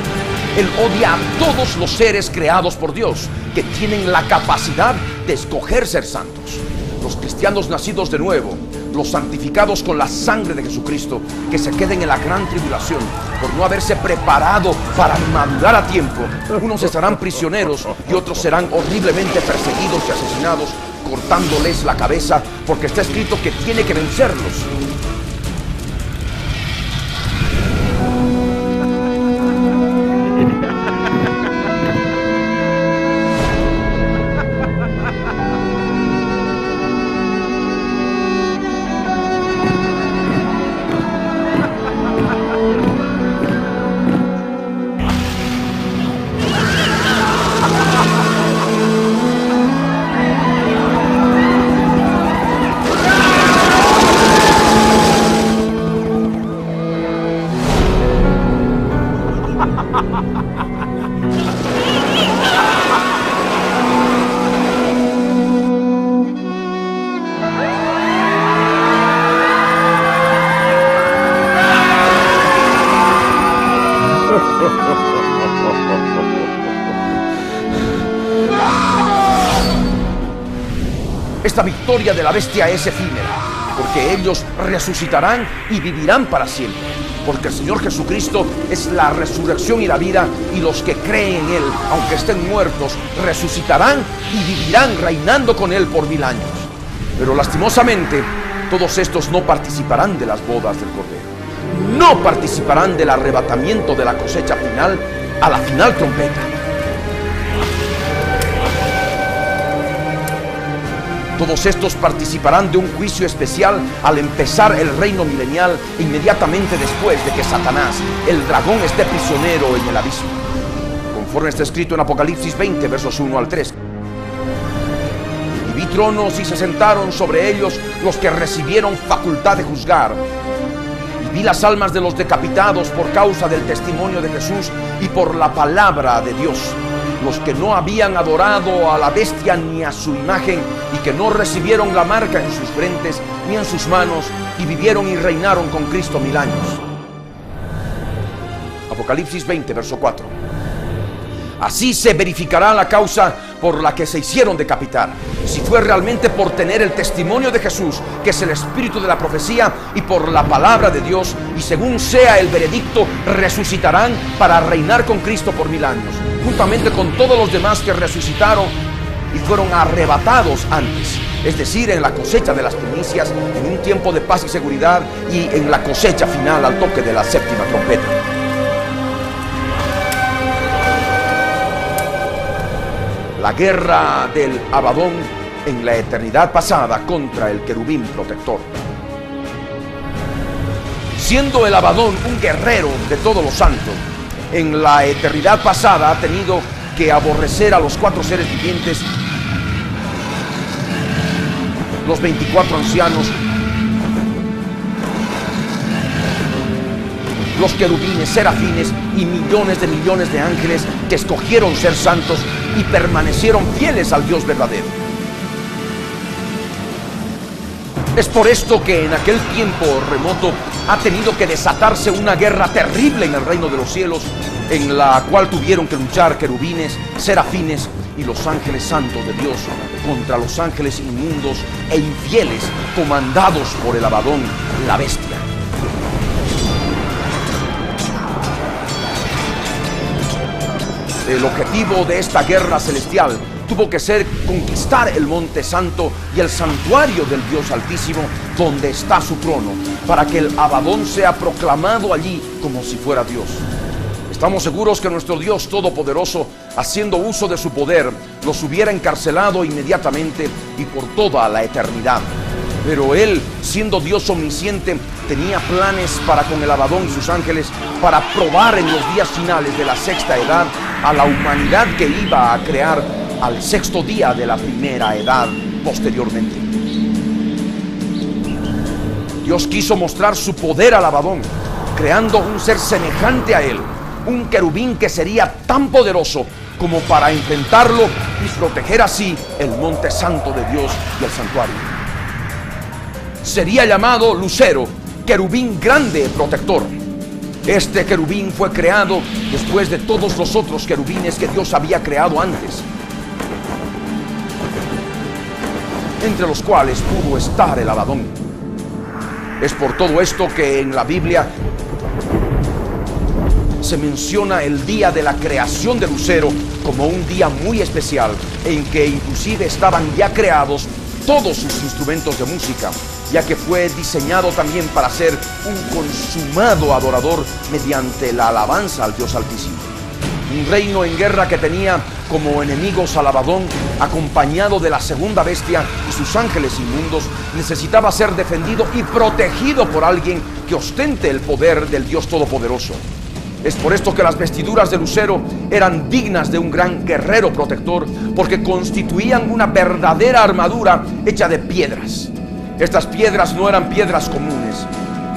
Él odia a todos los seres creados por Dios que tienen la capacidad de escoger ser santos. Los cristianos nacidos de nuevo, los santificados con la sangre de Jesucristo, que se queden en la gran tribulación por no haberse preparado para madurar a tiempo. Unos estarán prisioneros y otros serán horriblemente perseguidos y asesinados, cortándoles la cabeza, porque está escrito que tiene que vencerlos. Esta victoria de la bestia es efímera, porque ellos resucitarán y vivirán para siempre, porque el Señor Jesucristo es la resurrección y la vida, y los que creen en Él, aunque estén muertos, resucitarán y vivirán reinando con Él por 1000 años. Pero lastimosamente, todos estos no participarán de las bodas del Cordero, no participarán del arrebatamiento de la cosecha final a la final trompeta. Todos estos participarán de un juicio especial al empezar el reino milenial, inmediatamente después de que Satanás, el dragón, esté prisionero en el abismo, conforme está escrito en Apocalipsis 20, versos 1 al 3. Y vi tronos y se sentaron sobre ellos los que recibieron facultad de juzgar. Y vi las almas de los decapitados por causa del testimonio de Jesús y por la palabra de Dios, los que no habían adorado a la bestia ni a su imagen, y que no recibieron la marca en sus frentes ni en sus manos, y vivieron y reinaron con Cristo 1000 años. Apocalipsis 20, verso 4. Así se verificará la causa por la que se hicieron decapitar, si fue realmente por tener el testimonio de Jesús, que es el espíritu de la profecía, y por la palabra de Dios, y según sea el veredicto, resucitarán para reinar con Cristo por 1000 años, juntamente con todos los demás que resucitaron y fueron arrebatados antes, es decir, en la cosecha de las primicias, en un tiempo de paz y seguridad, y en la cosecha final al toque de la séptima trompeta. La guerra del Abadón en la eternidad pasada contra el querubín protector. Siendo el Abadón un guerrero de todos los santos, en la eternidad pasada ha tenido que aborrecer a los 4 seres vivientes, los 24 ancianos, los querubines, serafines y millones de ángeles que escogieron ser santos y permanecieron fieles al Dios verdadero. Es por esto que en aquel tiempo remoto ha tenido que desatarse una guerra terrible en el reino de los cielos, en la cual tuvieron que luchar querubines, serafines y los ángeles santos de Dios contra los ángeles inmundos e infieles comandados por el Abadón, la bestia. El objetivo de esta guerra celestial tuvo que ser conquistar el monte santo y el santuario del Dios Altísimo, donde está su trono, para que el Abadón sea proclamado allí como si fuera Dios. Estamos seguros que nuestro Dios Todopoderoso, haciendo uso de su poder, los hubiera encarcelado inmediatamente y por toda la eternidad. Pero Él, siendo Dios omnisciente, tenía planes para con el Abadón y sus ángeles, para probar en los días finales de la sexta edad a la humanidad que iba a crear al sexto día de la primera edad posteriormente. Dios quiso mostrar su poder al Abadón, creando un ser semejante a él, un querubín que sería tan poderoso como para enfrentarlo y proteger así el monte santo de Dios y el santuario. Sería llamado Lucero, querubín grande protector. Este querubín fue creado después de todos los otros querubines que Dios había creado antes, entre los cuales pudo estar el Abadón. Es por todo esto que en la Biblia se menciona el día de la creación de Lucero como un día muy especial, en que inclusive estaban ya creados todos sus instrumentos de música, ya que fue diseñado también para ser un consumado adorador mediante la alabanza al Dios Altísimo. Un reino en guerra que tenía como enemigos al Abadón, acompañado de la segunda bestia y sus ángeles inmundos, necesitaba ser defendido y protegido por alguien que ostente el poder del Dios Todopoderoso. Es por esto que las vestiduras de Lucero eran dignas de un gran guerrero protector, porque constituían una verdadera armadura hecha de piedras. Estas piedras no eran piedras comunes,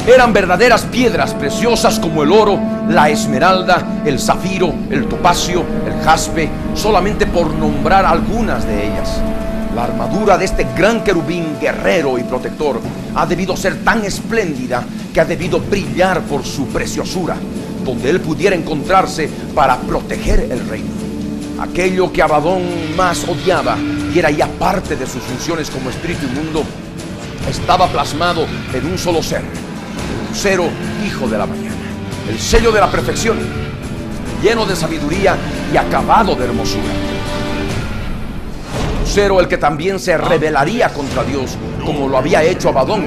eran verdaderas piedras preciosas como el oro, la esmeralda, el zafiro, el topacio, el jaspe, solamente por nombrar algunas de ellas. La armadura de este gran querubín guerrero y protector ha debido ser tan espléndida que ha debido brillar por su preciosura, donde él pudiera encontrarse para proteger el reino. Aquello que Abadón más odiaba y era ya parte de sus funciones como espíritu inmundo, estaba plasmado en un solo ser, el Lucero, hijo de la mañana, el sello de la perfección, lleno de sabiduría y acabado de hermosura. Lucero, el que también se rebelaría contra Dios, como lo había hecho Abadón,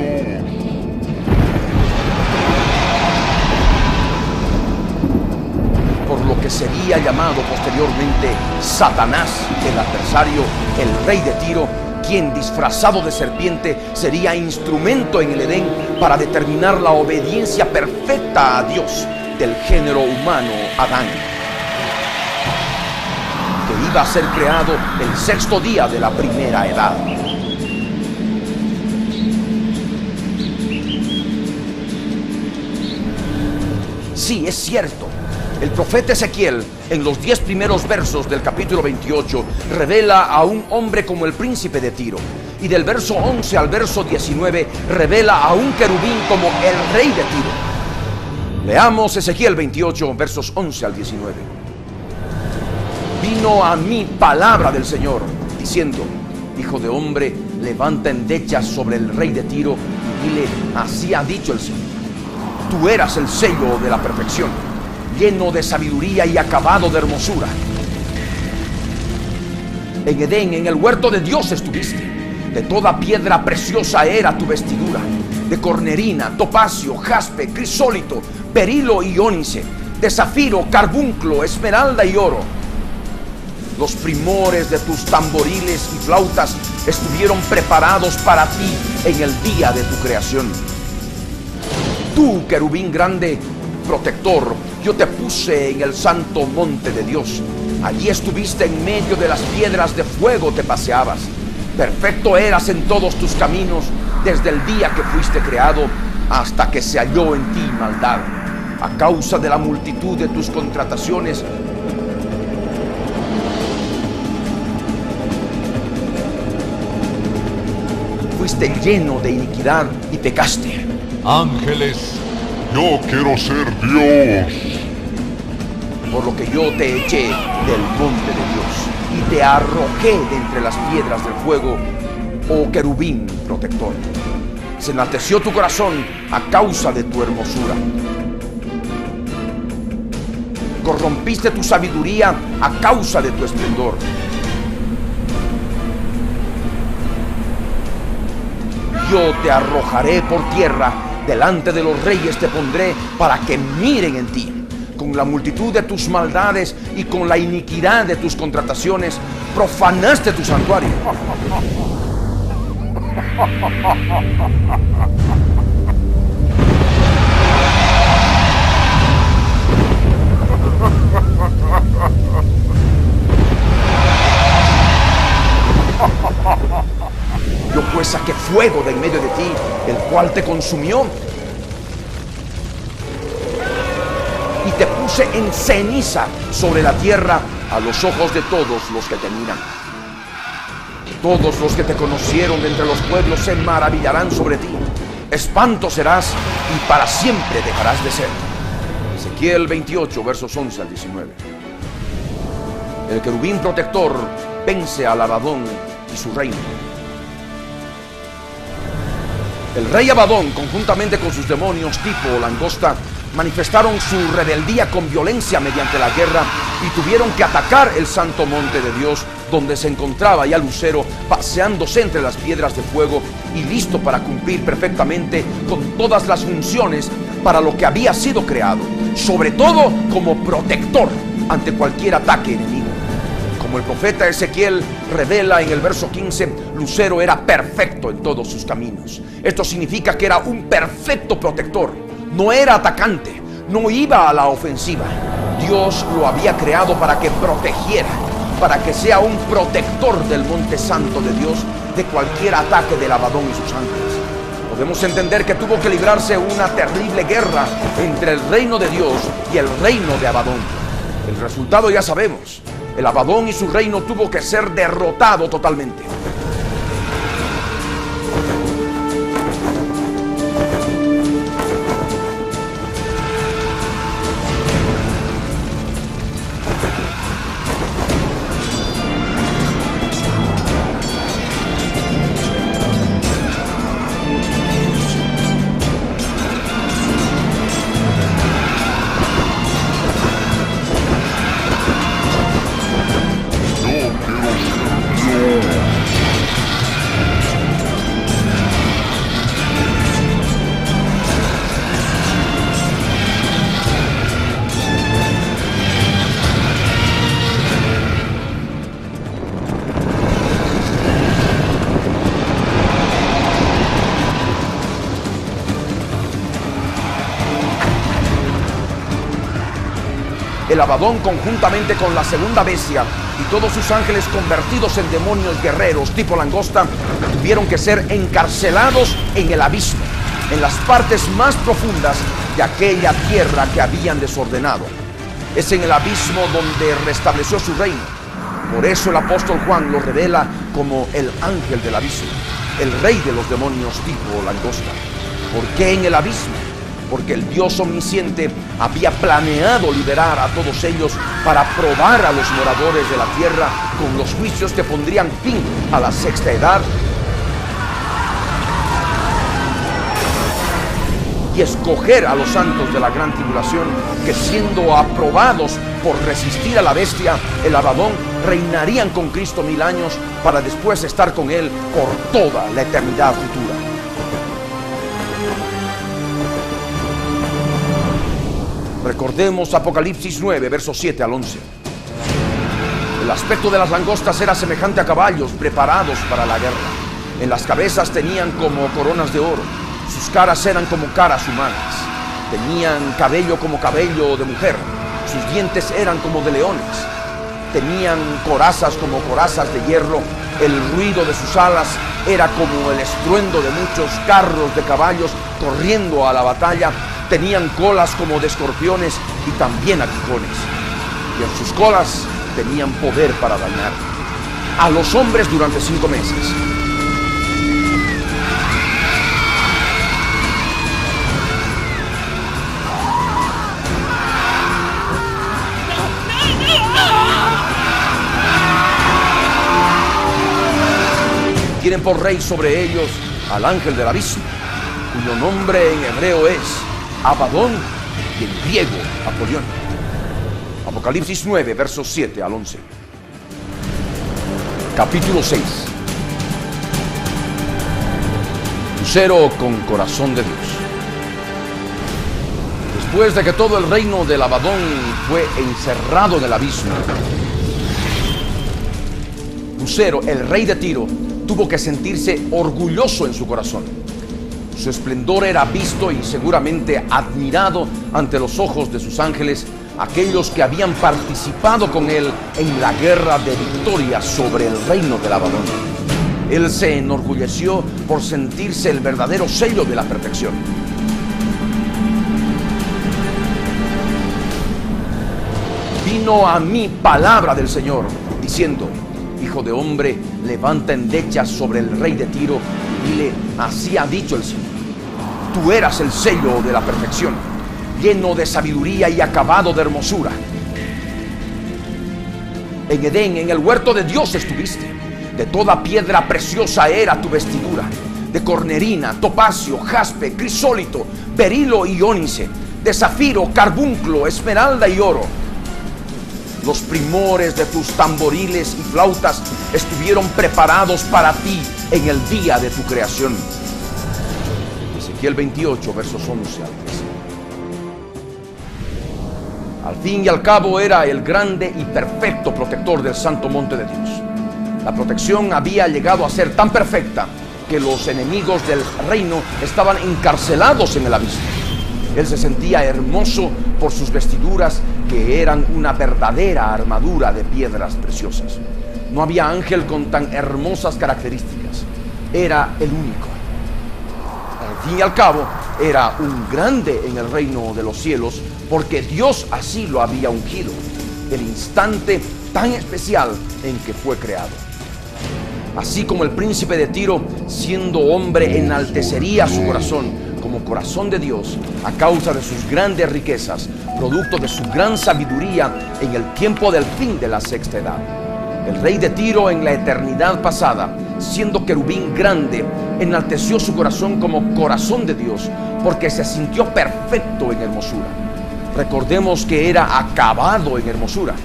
por lo que sería llamado posteriormente Satanás, el adversario, el rey de Tiro, quien disfrazado de serpiente sería instrumento en el Edén para determinar la obediencia perfecta a Dios del género humano Adán, que iba a ser creado el sexto día de la primera edad. Sí, es cierto. El profeta Ezequiel, en los 10 primeros versos del capítulo 28, revela a un hombre como el príncipe de Tiro. Y del verso 11 al verso 19, revela a un querubín como el rey de Tiro. Leamos Ezequiel 28, versos 11 al 19. Vino a mí palabra del Señor, diciendo: Hijo de hombre, levanta endechas sobre el rey de Tiro y dile: así ha dicho el Señor. Tú eras el sello de la perfección, lleno de sabiduría y acabado de hermosura. En Edén, en el huerto de Dios estuviste. De toda piedra preciosa era tu vestidura, de cornerina, topacio, jaspe, crisólito, berilo y ónice, de zafiro, carbunclo, esmeralda y oro. Los primores de tus tamboriles y flautas estuvieron preparados para ti en el día de tu creación. Tú, querubín grande, protector, yo te puse en el santo monte de Dios. Allí estuviste en medio de las piedras de fuego, te paseabas. Perfecto eras en todos tus caminos, desde el día que fuiste creado hasta que se halló en ti maldad. A causa de la multitud de tus contrataciones, fuiste lleno de iniquidad y pecaste. Ángeles, yo quiero ser Dios. Por lo que yo te eché del monte de Dios y te arrojé de entre las piedras del fuego, oh querubín protector. Se enalteció tu corazón a causa de tu hermosura. Corrompiste tu sabiduría a causa de tu esplendor. Yo te arrojaré por tierra, delante de los reyes te pondré para que miren en ti. Con la multitud de tus maldades y con la iniquidad de tus contrataciones, profanaste tu santuario. Yo pues saqué fuego de en medio de ti, el cual te consumió, y te puse en ceniza sobre la tierra a los ojos de todos los que te miran. Todos los que te conocieron de entre los pueblos se maravillarán sobre ti. Espanto serás y para siempre dejarás de ser. Ezequiel 28, versos 11 al 19. El querubín protector vence al Abadón y su reino. El rey Abadón, conjuntamente con sus demonios tipo langosta, manifestaron su rebeldía con violencia mediante la guerra y tuvieron que atacar el santo monte de Dios, donde se encontraba ya Lucero paseándose entre las piedras de fuego y listo para cumplir perfectamente con todas las funciones para lo que había sido creado, sobre todo como protector ante cualquier ataque enemigo. Como el profeta Ezequiel revela en el verso 15, Lucero era perfecto en todos sus caminos. Esto significa que era un perfecto protector. No era atacante, no iba a la ofensiva. Dios lo había creado para que protegiera, para que sea un protector del monte santo de Dios de cualquier ataque del Abadón y sus ángeles. Podemos entender que tuvo que librarse una terrible guerra entre el reino de Dios y el reino de Abadón. El resultado ya sabemos. El Abadón y su reino tuvo que ser derrotado totalmente. El Abadón, conjuntamente con la segunda bestia y todos sus ángeles convertidos en demonios guerreros tipo langosta, tuvieron que ser encarcelados en el abismo, en las partes más profundas de aquella tierra que habían desordenado. Es en el abismo donde restableció su reino. Por eso el apóstol Juan lo revela como el ángel del abismo, el rey de los demonios tipo langosta. ¿Por qué en el abismo? Porque el Dios omnisciente había planeado liberar a todos ellos para probar a los moradores de la tierra con los juicios que pondrían fin a la sexta edad y escoger a los santos de la gran tribulación, que siendo aprobados por resistir a la bestia, el Abadón, reinarían con Cristo 1000 años para después estar con Él por toda la eternidad futura. Recordemos Apocalipsis 9, versos 7 al 11. El aspecto de las langostas era semejante a caballos preparados para la guerra. En las cabezas tenían como coronas de oro. Sus caras eran como caras humanas. Tenían cabello como cabello de mujer. Sus dientes eran como de leones. Tenían corazas como corazas de hierro. El ruido de sus alas era como el estruendo de muchos carros de caballos corriendo a la batalla. Tenían colas como de escorpiones y también aguijones. Y en sus colas tenían poder para dañar a los hombres durante 5 meses. quieren por rey sobre ellos al ángel del abismo, cuyo nombre en hebreo es Abadón y en griego Apolión. Apocalipsis 9, versos 7 al 11. Capítulo 6. Lucero con corazón de Dios. Después de que todo el reino del Abadón fue encerrado en el abismo, Lucero, el rey de Tiro, tuvo que sentirse orgulloso en su corazón. Su esplendor era visto y seguramente admirado ante los ojos de sus ángeles, aquellos que habían participado con él en la guerra de victoria sobre el reino del Abadón. Él se enorgulleció por sentirse el verdadero sello de la perfección. Vino a mí palabra del Señor, diciendo: Hijo de hombre, levanta endechas sobre el rey de Tiro y dile: así ha dicho el Señor, tú eras el sello de la perfección, lleno de sabiduría y acabado de hermosura. En Edén, en el huerto de Dios estuviste. De toda piedra preciosa era tu vestidura, de cornerina, topacio, jaspe, crisólito, berilo y ónice, de zafiro, carbunclo, esmeralda y oro. Los primores de tus tamboriles y flautas estuvieron preparados para ti en el día de tu creación. Ezequiel 28, versos 11 al 13. Al fin y al cabo era el grande y perfecto protector del santo monte de Dios. La protección había llegado a ser tan perfecta que los enemigos del reino estaban encarcelados en el abismo. Él se sentía hermoso por sus vestiduras, que eran una verdadera armadura de piedras preciosas. No había ángel con tan hermosas características. Era el único. Al fin y al cabo, era un grande en el reino de los cielos, porque Dios así lo había ungido, el instante tan especial en que fue creado. Así como el príncipe de Tiro, siendo hombre, enaltecería su corazón como corazón de Dios a causa de sus grandes riquezas, producto de su gran sabiduría en el tiempo del fin de la sexta edad. El rey de Tiro en la eternidad pasada, siendo querubín grande, enalteció su corazón como corazón de Dios, porque se sintió perfecto en hermosura. Recordemos que era acabado en hermosura.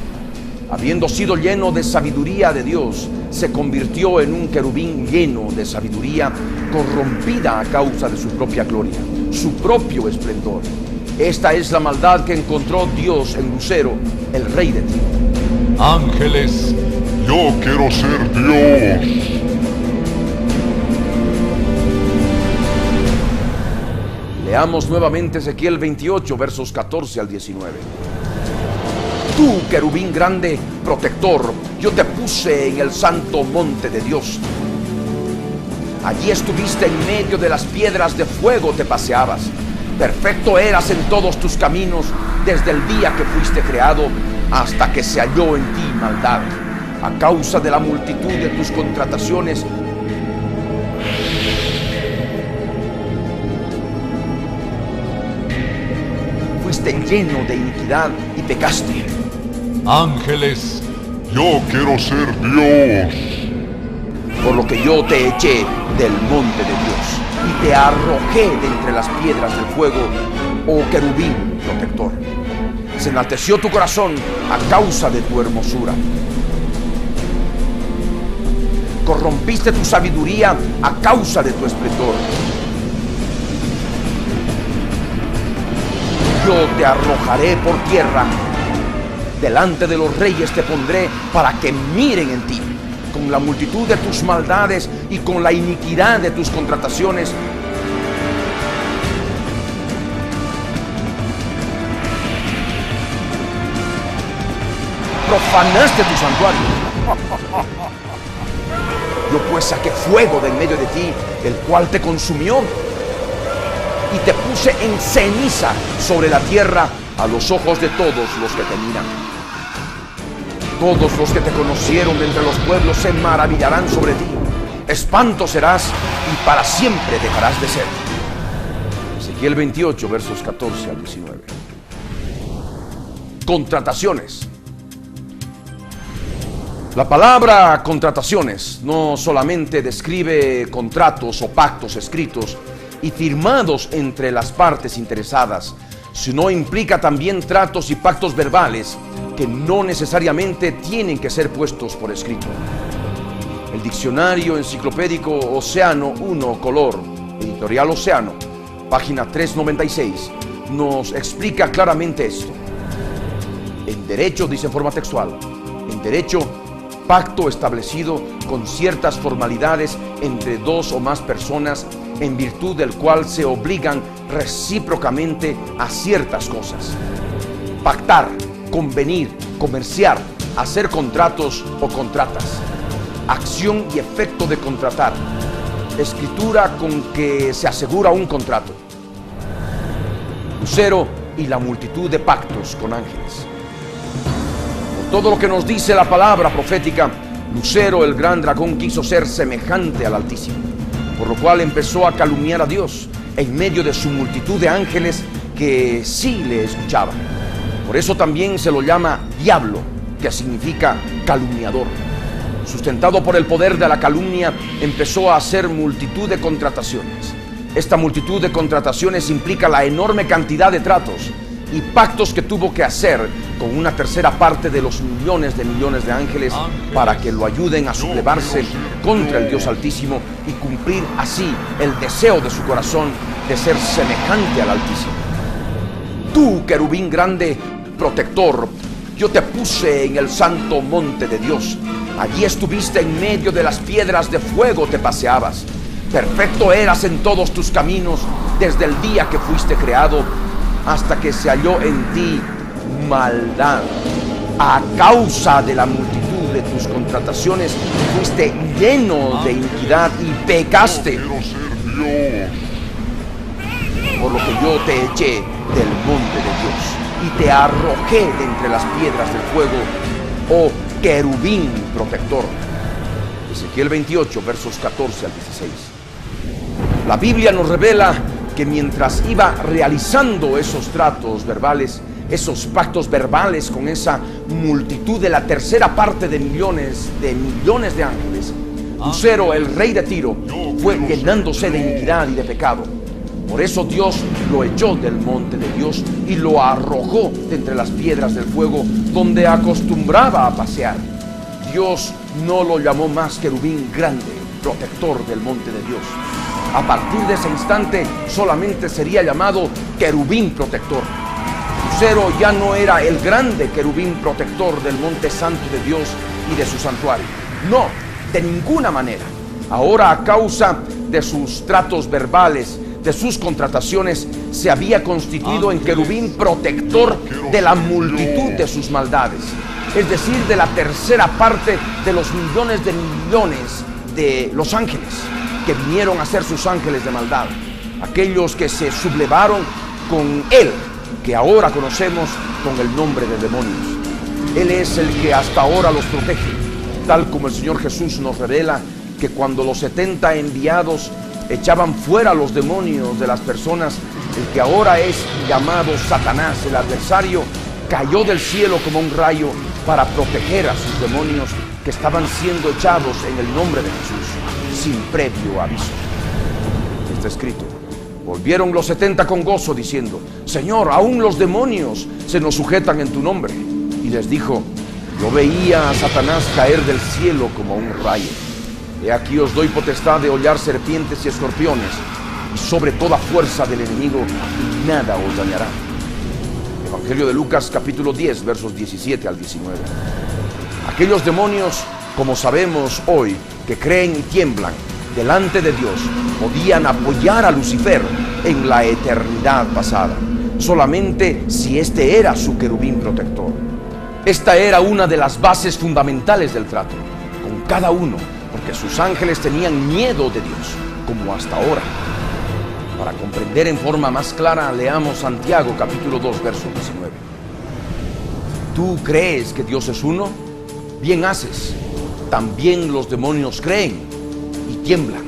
Habiendo sido lleno de sabiduría de Dios, se convirtió en un querubín lleno de sabiduría, corrompida a causa de su propia gloria, su propio esplendor. Esta es la maldad que encontró Dios en Lucero, el rey de Tiro. Ángeles, yo quiero ser Dios. Leamos nuevamente Ezequiel 28, versos 14 al 19. Tú, querubín grande, protector, yo te puse en el santo monte de Dios. Allí estuviste en medio de las piedras de fuego, te paseabas. Perfecto eras en todos tus caminos, desde el día que fuiste creado hasta que se halló en ti maldad. A causa de la multitud de tus contrataciones, fuiste lleno de iniquidad y pecaste. Ángeles, yo quiero ser Dios. Por lo que yo te eché del monte de Dios y te arrojé de entre las piedras del fuego, oh querubín protector. Se enalteció tu corazón a causa de tu hermosura. Corrompiste tu sabiduría a causa de tu esplendor. Yo te arrojaré por tierra. Delante de los reyes te pondré para que miren en ti. Con la multitud de tus maldades y con la iniquidad de tus contrataciones, profanaste tu santuario. Yo pues saqué fuego de en medio de ti, el cual te consumió, y te puse en ceniza sobre la tierra a los ojos de todos los que te miran. Todos los que te conocieron de entre los pueblos se maravillarán sobre ti. Espanto serás y para siempre dejarás de ser. Ezequiel 28, versos 14 al 19. Contrataciones. La palabra contrataciones no solamente describe contratos o pactos escritos y firmados entre las partes interesadas, sino implica también tratos y pactos verbales que no necesariamente tienen que ser puestos por escrito. El diccionario enciclopédico Océano 1 Color, editorial Océano, página 396, nos explica claramente esto. En derecho, dice en forma textual, en derecho, pacto establecido con ciertas formalidades entre dos o más personas, en virtud del cual se obligan recíprocamente a ciertas cosas. Pactar, convenir, comerciar, hacer contratos o contratas. Acción y efecto de contratar. Escritura con que se asegura un contrato. Lucero y la multitud de pactos con ángeles. Por todo lo que nos dice la palabra profética, Lucero, el gran dragón, quiso ser semejante al Altísimo, por lo cual empezó a calumniar a Dios en medio de su multitud de ángeles que sí le escuchaban. Por eso también se lo llama diablo, que significa calumniador. Sustentado por el poder de la calumnia, empezó a hacer multitud de contrataciones. Esta multitud de contrataciones implica la enorme cantidad de tratos y pactos que tuvo que hacer con una tercera parte de los millones de ángeles para que lo ayuden a sublevarse contra el Dios Altísimo y cumplir así el deseo de su corazón de ser semejante al Altísimo. Tú, querubín grande, protector, yo te puse en el santo monte de Dios. Allí estuviste en medio de las piedras de fuego, te paseabas. Perfecto eras en todos tus caminos desde el día que fuiste creado hasta que se halló en ti maldad. A causa de la multitud de tus contrataciones fuiste lleno de iniquidad y pecaste. Por lo que yo te eché del monte de Dios y te arrojé de entre las piedras del fuego, oh querubín protector. Ezequiel 28, versos 14 al 16. La Biblia nos revela que mientras iba realizando esos tratos verbales, esos pactos verbales con esa multitud de la tercera parte de millones de ángeles, Lucero, el rey de Tiro, fue llenándose de iniquidad y de pecado. Por eso Dios lo echó del monte de Dios y lo arrojó de entre las piedras del fuego donde acostumbraba a pasear. Dios no lo llamó más querubín grande, protector del monte de Dios. A partir de ese instante solamente sería llamado querubín protector. Lucero ya no era el grande querubín protector del monte santo de Dios y de su santuario. No, de ninguna manera. Ahora, a causa de sus tratos verbales, de sus contrataciones, se había constituido en querubín protector de la multitud de sus maldades, es decir, de la tercera parte de los millones de los ángeles que vinieron a ser sus ángeles de maldad, aquellos que se sublevaron con él, que ahora conocemos con el nombre de demonios. Él es el que hasta ahora los protege, tal como el Señor Jesús nos revela que cuando los 70 enviados echaban fuera a los demonios de las personas, el que ahora es llamado Satanás, el adversario, cayó del cielo como un rayo para proteger a sus demonios que estaban siendo echados en el nombre de Jesús, sin previo aviso. Está escrito: volvieron los 70 con gozo, diciendo: Señor, aún los demonios se nos sujetan en tu nombre. Y les dijo: yo veía a Satanás caer del cielo como un rayo. He aquí os doy potestad de hollar serpientes y escorpiones, y sobre toda fuerza del enemigo, y nada os dañará. Evangelio de Lucas, capítulo 10, versos 17 al 19. Aquellos demonios, como sabemos hoy, que creen y tiemblan delante de Dios, podían apoyar a Lucifer en la eternidad pasada, solamente si este era su querubín protector. Esta era una de las bases fundamentales del trato con cada uno, porque sus ángeles tenían miedo de Dios, como hasta ahora. Para comprender en forma más clara, leamos Santiago capítulo 2, verso 19. ¿Tú crees que Dios es uno? Bien haces. También los demonios creen y tiemblan.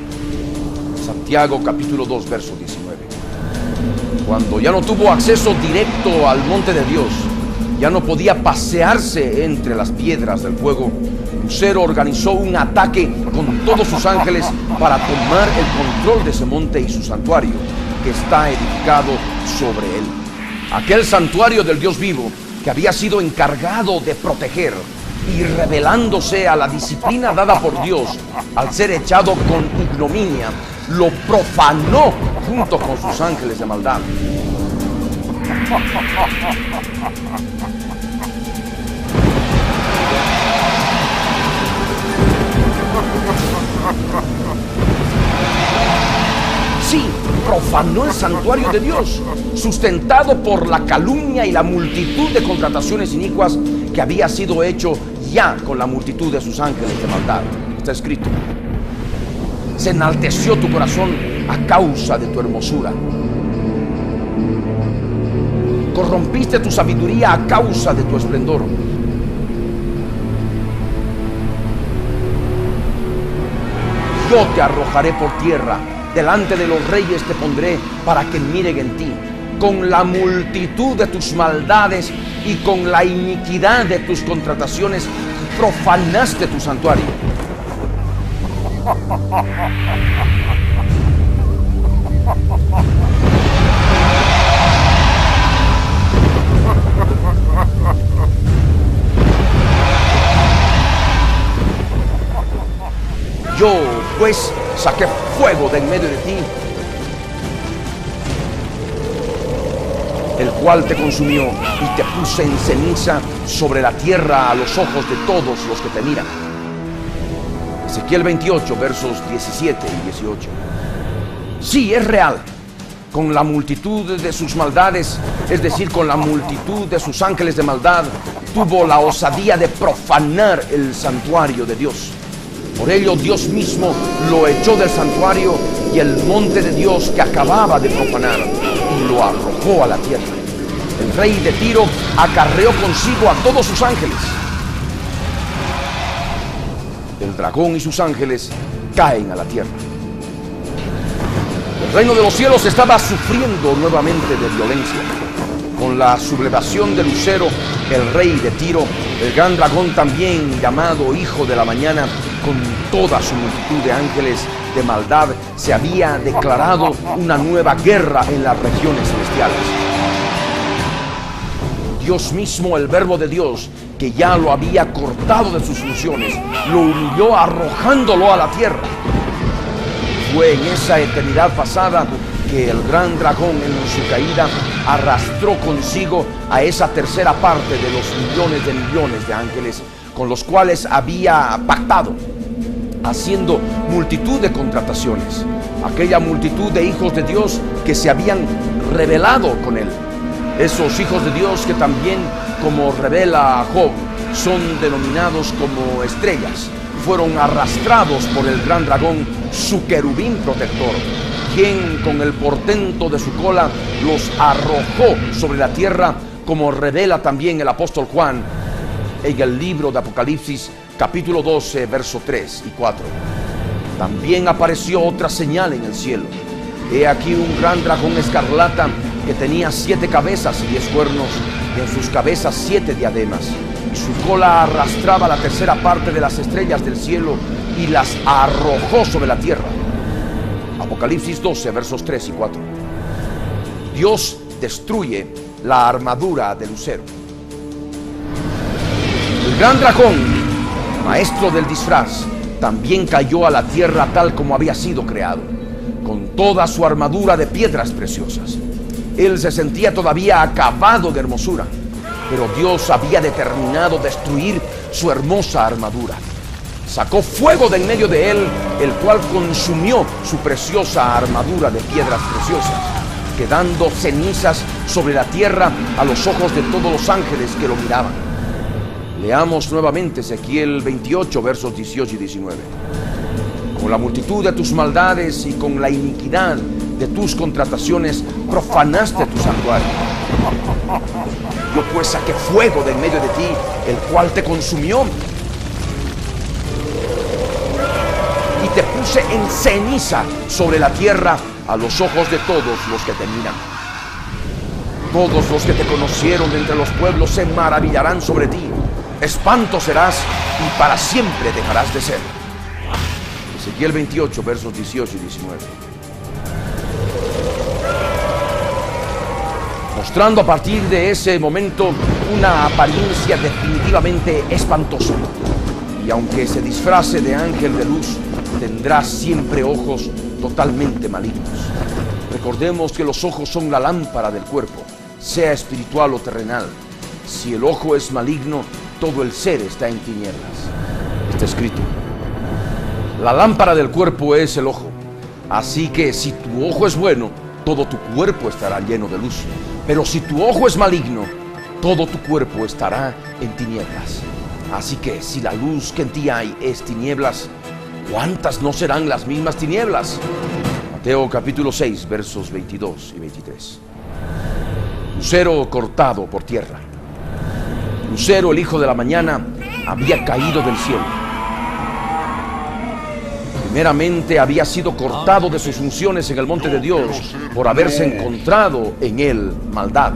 Santiago capítulo 2, verso 19. Cuando ya no tuvo acceso directo al monte de Dios, y ya no podía pasearse entre las piedras del fuego, Lucero organizó un ataque con todos sus ángeles para tomar el control de ese monte y su santuario, que está edificado sobre él. Aquel santuario del Dios vivo que había sido encargado de proteger, y rebelándose a la disciplina dada por Dios al ser echado con ignominia, lo profanó junto con sus ángeles de maldad. Sí, profanó el santuario de Dios, sustentado por la calumnia y la multitud de contrataciones inicuas que había sido hecho ya con la multitud de sus ángeles de maldad. Está escrito: se enalteció tu corazón a causa de tu hermosura. Corrompiste tu sabiduría a causa de tu esplendor. Yo te arrojaré por tierra, delante de los reyes te pondré para que miren en ti. Con la multitud de tus maldades y con la iniquidad de tus contrataciones profanaste tu santuario. Yo, pues, saqué fuego de en medio de ti, el cual te consumió, y te puse en ceniza sobre la tierra a los ojos de todos los que te miran. Ezequiel 28, versos 17 y 18. Sí, es real. Con la multitud de sus maldades, es decir, con la multitud de sus ángeles de maldad, tuvo la osadía de profanar el santuario de Dios. Por ello Dios mismo lo echó del santuario y el monte de Dios que acababa de profanar, y lo arrojó a la tierra. El rey de Tiro acarreó consigo a todos sus ángeles. El dragón y sus ángeles caen a la tierra. El reino de los cielos estaba sufriendo nuevamente de violencia. Con la sublevación de Lucero, el rey de Tiro, el gran dragón también llamado Hijo de la Mañana, con toda su multitud de ángeles de maldad, se había declarado una nueva guerra en las regiones celestiales. Dios mismo, el Verbo de Dios, que ya lo había cortado de sus funciones, lo humilló arrojándolo a la tierra. Fue en esa eternidad pasada que el gran dragón en su caída arrastró consigo a esa tercera parte de los millones de ángeles con los cuales había pactado, haciendo multitud de contrataciones. Aquella multitud de hijos de Dios que se habían rebelado con él. Esos hijos de Dios que también, como revela a Job, son denominados como estrellas, fueron arrastrados por el gran dragón, su querubín protector, quien con el portento de su cola los arrojó sobre la tierra, como revela también el apóstol Juan en el libro de Apocalipsis, capítulo 12, versos 3 y 4. También apareció otra señal en el cielo. He aquí un gran dragón escarlata que tenía 7 cabezas y 10 cuernos, y en sus cabezas 7 diademas, y su cola arrastraba la tercera parte de las estrellas del cielo y las arrojó sobre la tierra. Apocalipsis 12, versos 3 y 4. Dios destruye la armadura de Lucero. El gran dragón, maestro del disfraz, también cayó a la tierra tal como había sido creado, con toda su armadura de piedras preciosas. Él se sentía todavía acabado de hermosura, pero Dios había determinado destruir su hermosa armadura. Sacó fuego de en medio de él, el cual consumió su preciosa armadura de piedras preciosas, quedando cenizas sobre la tierra a los ojos de todos los ángeles que lo miraban. Leamos nuevamente Ezequiel 28, versos 18 y 19. Con la multitud de tus maldades y con la iniquidad de tus contrataciones profanaste tu santuario. Yo pues saqué fuego de en medio de ti, el cual te consumió, y te puse en ceniza sobre la tierra a los ojos de todos los que te miran. Todos los que te conocieron de entre los pueblos se maravillarán sobre ti. Espanto serás y para siempre dejarás de ser. Ezequiel 28, versos 18 y 19. Mostrando a partir de ese momento una apariencia definitivamente espantosa. Y aunque se disfrace de ángel de luz, tendrá siempre ojos totalmente malignos. Recordemos que los ojos son la lámpara del cuerpo, sea espiritual o terrenal. Si el ojo es maligno, todo el ser está en tinieblas. Está escrito: la lámpara del cuerpo es el ojo. Así que si tu ojo es bueno, todo tu cuerpo estará lleno de luz. Pero si tu ojo es maligno, todo tu cuerpo estará en tinieblas. Así que si la luz que en ti hay es tinieblas, ¿cuántas no serán las mismas tinieblas? Mateo capítulo 6, versos 22 y 23. Lucero cortado por tierra. Lucero, el hijo de la mañana, había caído del cielo. Primeramente había sido cortado de sus funciones en el monte de Dios por haberse encontrado en él maldad,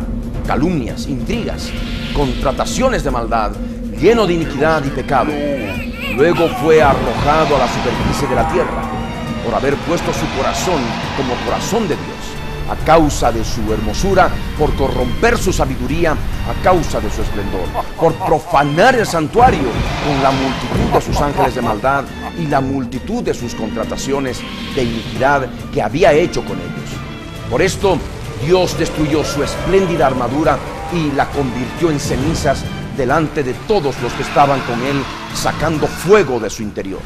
calumnias, intrigas, contrataciones de maldad, lleno de iniquidad y pecado. Luego fue arrojado a la superficie de la tierra por haber puesto su corazón como corazón de Dios, a causa de su hermosura, por corromper su sabiduría, a causa de su esplendor, por profanar el santuario con la multitud de sus ángeles de maldad y la multitud de sus contrataciones de iniquidad que había hecho con ellos. Por esto Dios destruyó su espléndida armadura y la convirtió en cenizas delante de todos los que estaban con él, sacando fuego de su interior.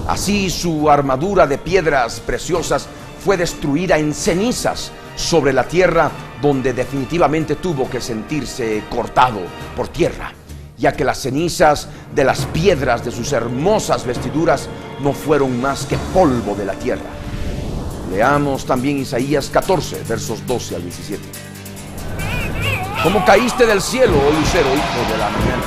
Así su armadura de piedras preciosas fue destruida en cenizas sobre la tierra, donde definitivamente tuvo que sentirse cortado por tierra, ya que las cenizas de las piedras de sus hermosas vestiduras no fueron más que polvo de la tierra. Leamos también Isaías 14, versos 12 al 17. ¿Cómo caíste del cielo, oh lucero, hijo de la mañana?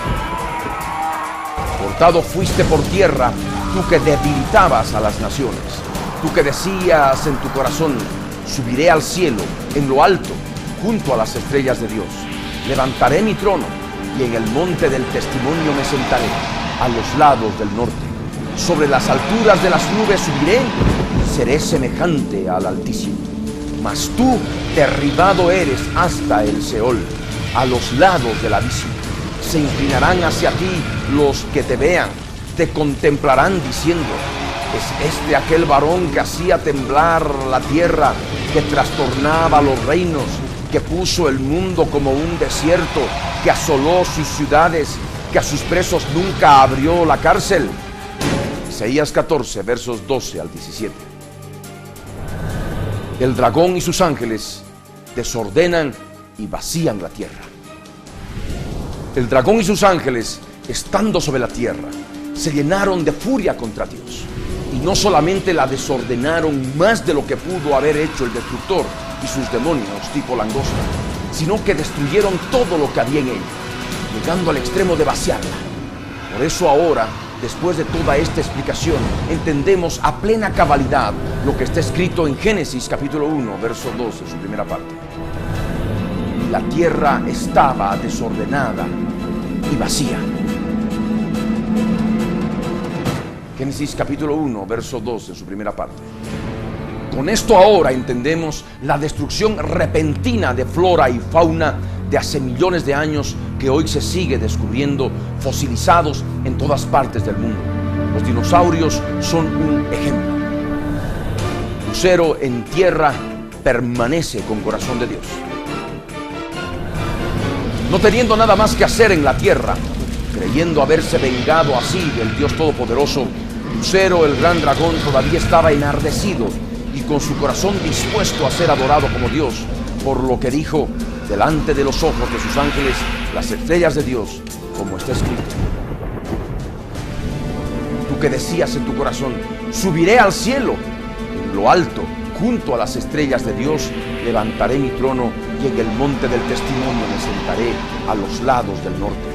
Cortado fuiste por tierra, tú que debilitabas a las naciones. Tú que decías en tu corazón: subiré al cielo, en lo alto, junto a las estrellas de Dios. Levantaré mi trono y en el monte del testimonio me sentaré, a los lados del norte. Sobre las alturas de las nubes subiré, seré semejante al Altísimo. Mas tú derribado eres hasta el Seol, a los lados del abismo. Se inclinarán hacia ti los que te vean, te contemplarán diciendo: ¿es este aquel varón que hacía temblar la tierra, que trastornaba los reinos, que puso el mundo como un desierto, que asoló sus ciudades, que a sus presos nunca abrió la cárcel? Isaías 14, versos 12 al 17. El dragón y sus ángeles desordenan y vacían la tierra. El dragón y sus ángeles, estando sobre la tierra, se llenaron de furia contra Dios. Y no solamente la desordenaron más de lo que pudo haber hecho el destructor y sus demonios tipo langosta, sino que destruyeron todo lo que había en ella, llegando al extremo de vaciarla. Por eso ahora, después de toda esta explicación, entendemos a plena cabalidad lo que está escrito en Génesis capítulo 1, verso 2, en su primera parte. La tierra estaba desordenada y vacía. Génesis capítulo 1, verso 2, en su primera parte. Con esto ahora entendemos la destrucción repentina de flora y fauna de hace millones de años, que hoy se sigue descubriendo fosilizados en todas partes del mundo. Los dinosaurios son un ejemplo. Lucero en tierra permanece con corazón de Dios. No teniendo nada más que hacer en la tierra, creyendo haberse vengado así del Dios Todopoderoso, Lucero, el gran dragón, todavía estaba enardecido y con su corazón dispuesto a ser adorado como Dios, por lo que dijo: delante de los ojos de sus ángeles, las estrellas de Dios, como está escrito. Tú que decías en tu corazón: subiré al cielo, en lo alto, junto a las estrellas de Dios, levantaré mi trono y en el monte del testimonio me sentaré, a los lados del norte.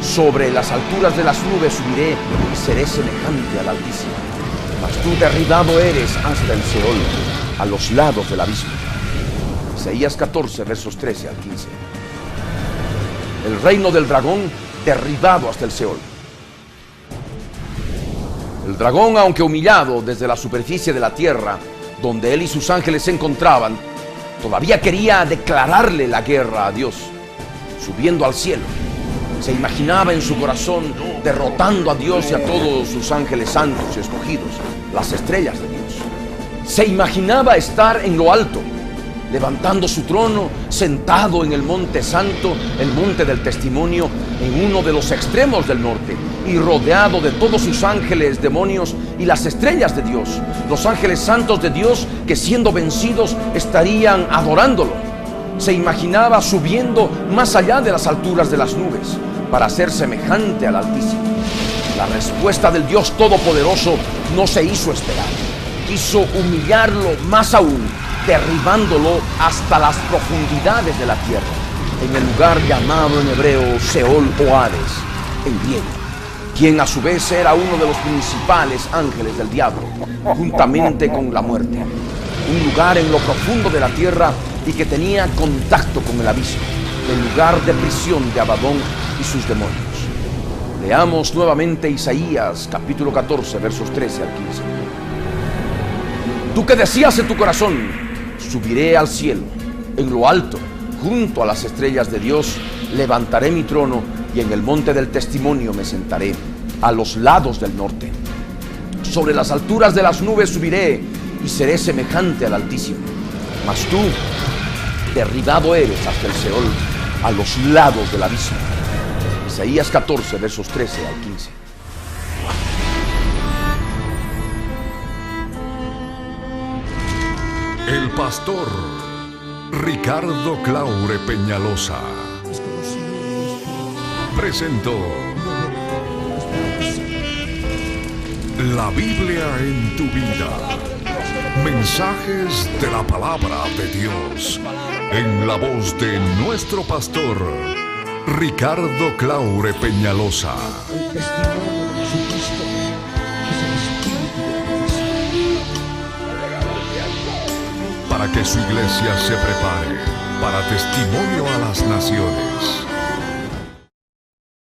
Sobre las alturas de las nubes subiré y seré semejante al Altísimo. Mas tú derribado eres hasta el Seol, a los lados del abismo. Isaías 14, versos 13 al 15. El reino del dragón derribado hasta el Seol. El dragón, aunque humillado desde la superficie de la tierra, donde él y sus ángeles se encontraban, todavía quería declararle la guerra a Dios. Subiendo al cielo, se imaginaba en su corazón derrotando a Dios y a todos sus ángeles santos y escogidos, las estrellas de Dios. Se imaginaba estar en lo alto, levantando su trono, sentado en el monte santo, el monte del testimonio, en uno de los extremos del norte, y rodeado de todos sus ángeles, demonios y las estrellas de Dios, los ángeles santos de Dios que, siendo vencidos, estarían adorándolo. Se imaginaba subiendo más allá de las alturas de las nubes para ser semejante al Altísimo. La respuesta del Dios Todopoderoso no se hizo esperar. Quiso humillarlo más aún, derribándolo hasta las profundidades de la tierra, en el lugar llamado en hebreo Seol o Hades, en griego, quien a su vez era uno de los principales ángeles del diablo, juntamente con la muerte. Un lugar en lo profundo de la tierra y que tenía contacto con el abismo, el lugar de prisión de Abadón y sus demonios. Leamos nuevamente Isaías capítulo 14, versos 13 al 15. Tú que decías en tu corazón: subiré al cielo, en lo alto, junto a las estrellas de Dios, levantaré mi trono y en el monte del testimonio me sentaré, a los lados del norte. Sobre las alturas de las nubes subiré y seré semejante al Altísimo. Mas tú, derribado eres hasta el Seol, a los lados del abismo. Isaías 14, versos 13 al 15. El pastor Ricardo Claure Peñalosa presentó La Biblia en tu vida. Mensajes de la palabra de Dios en la voz de nuestro pastor Ricardo Claure Peñalosa. El testimonio de Jesucristo es el Espíritu de profecía. Para que su iglesia se prepare para testimonio a las naciones.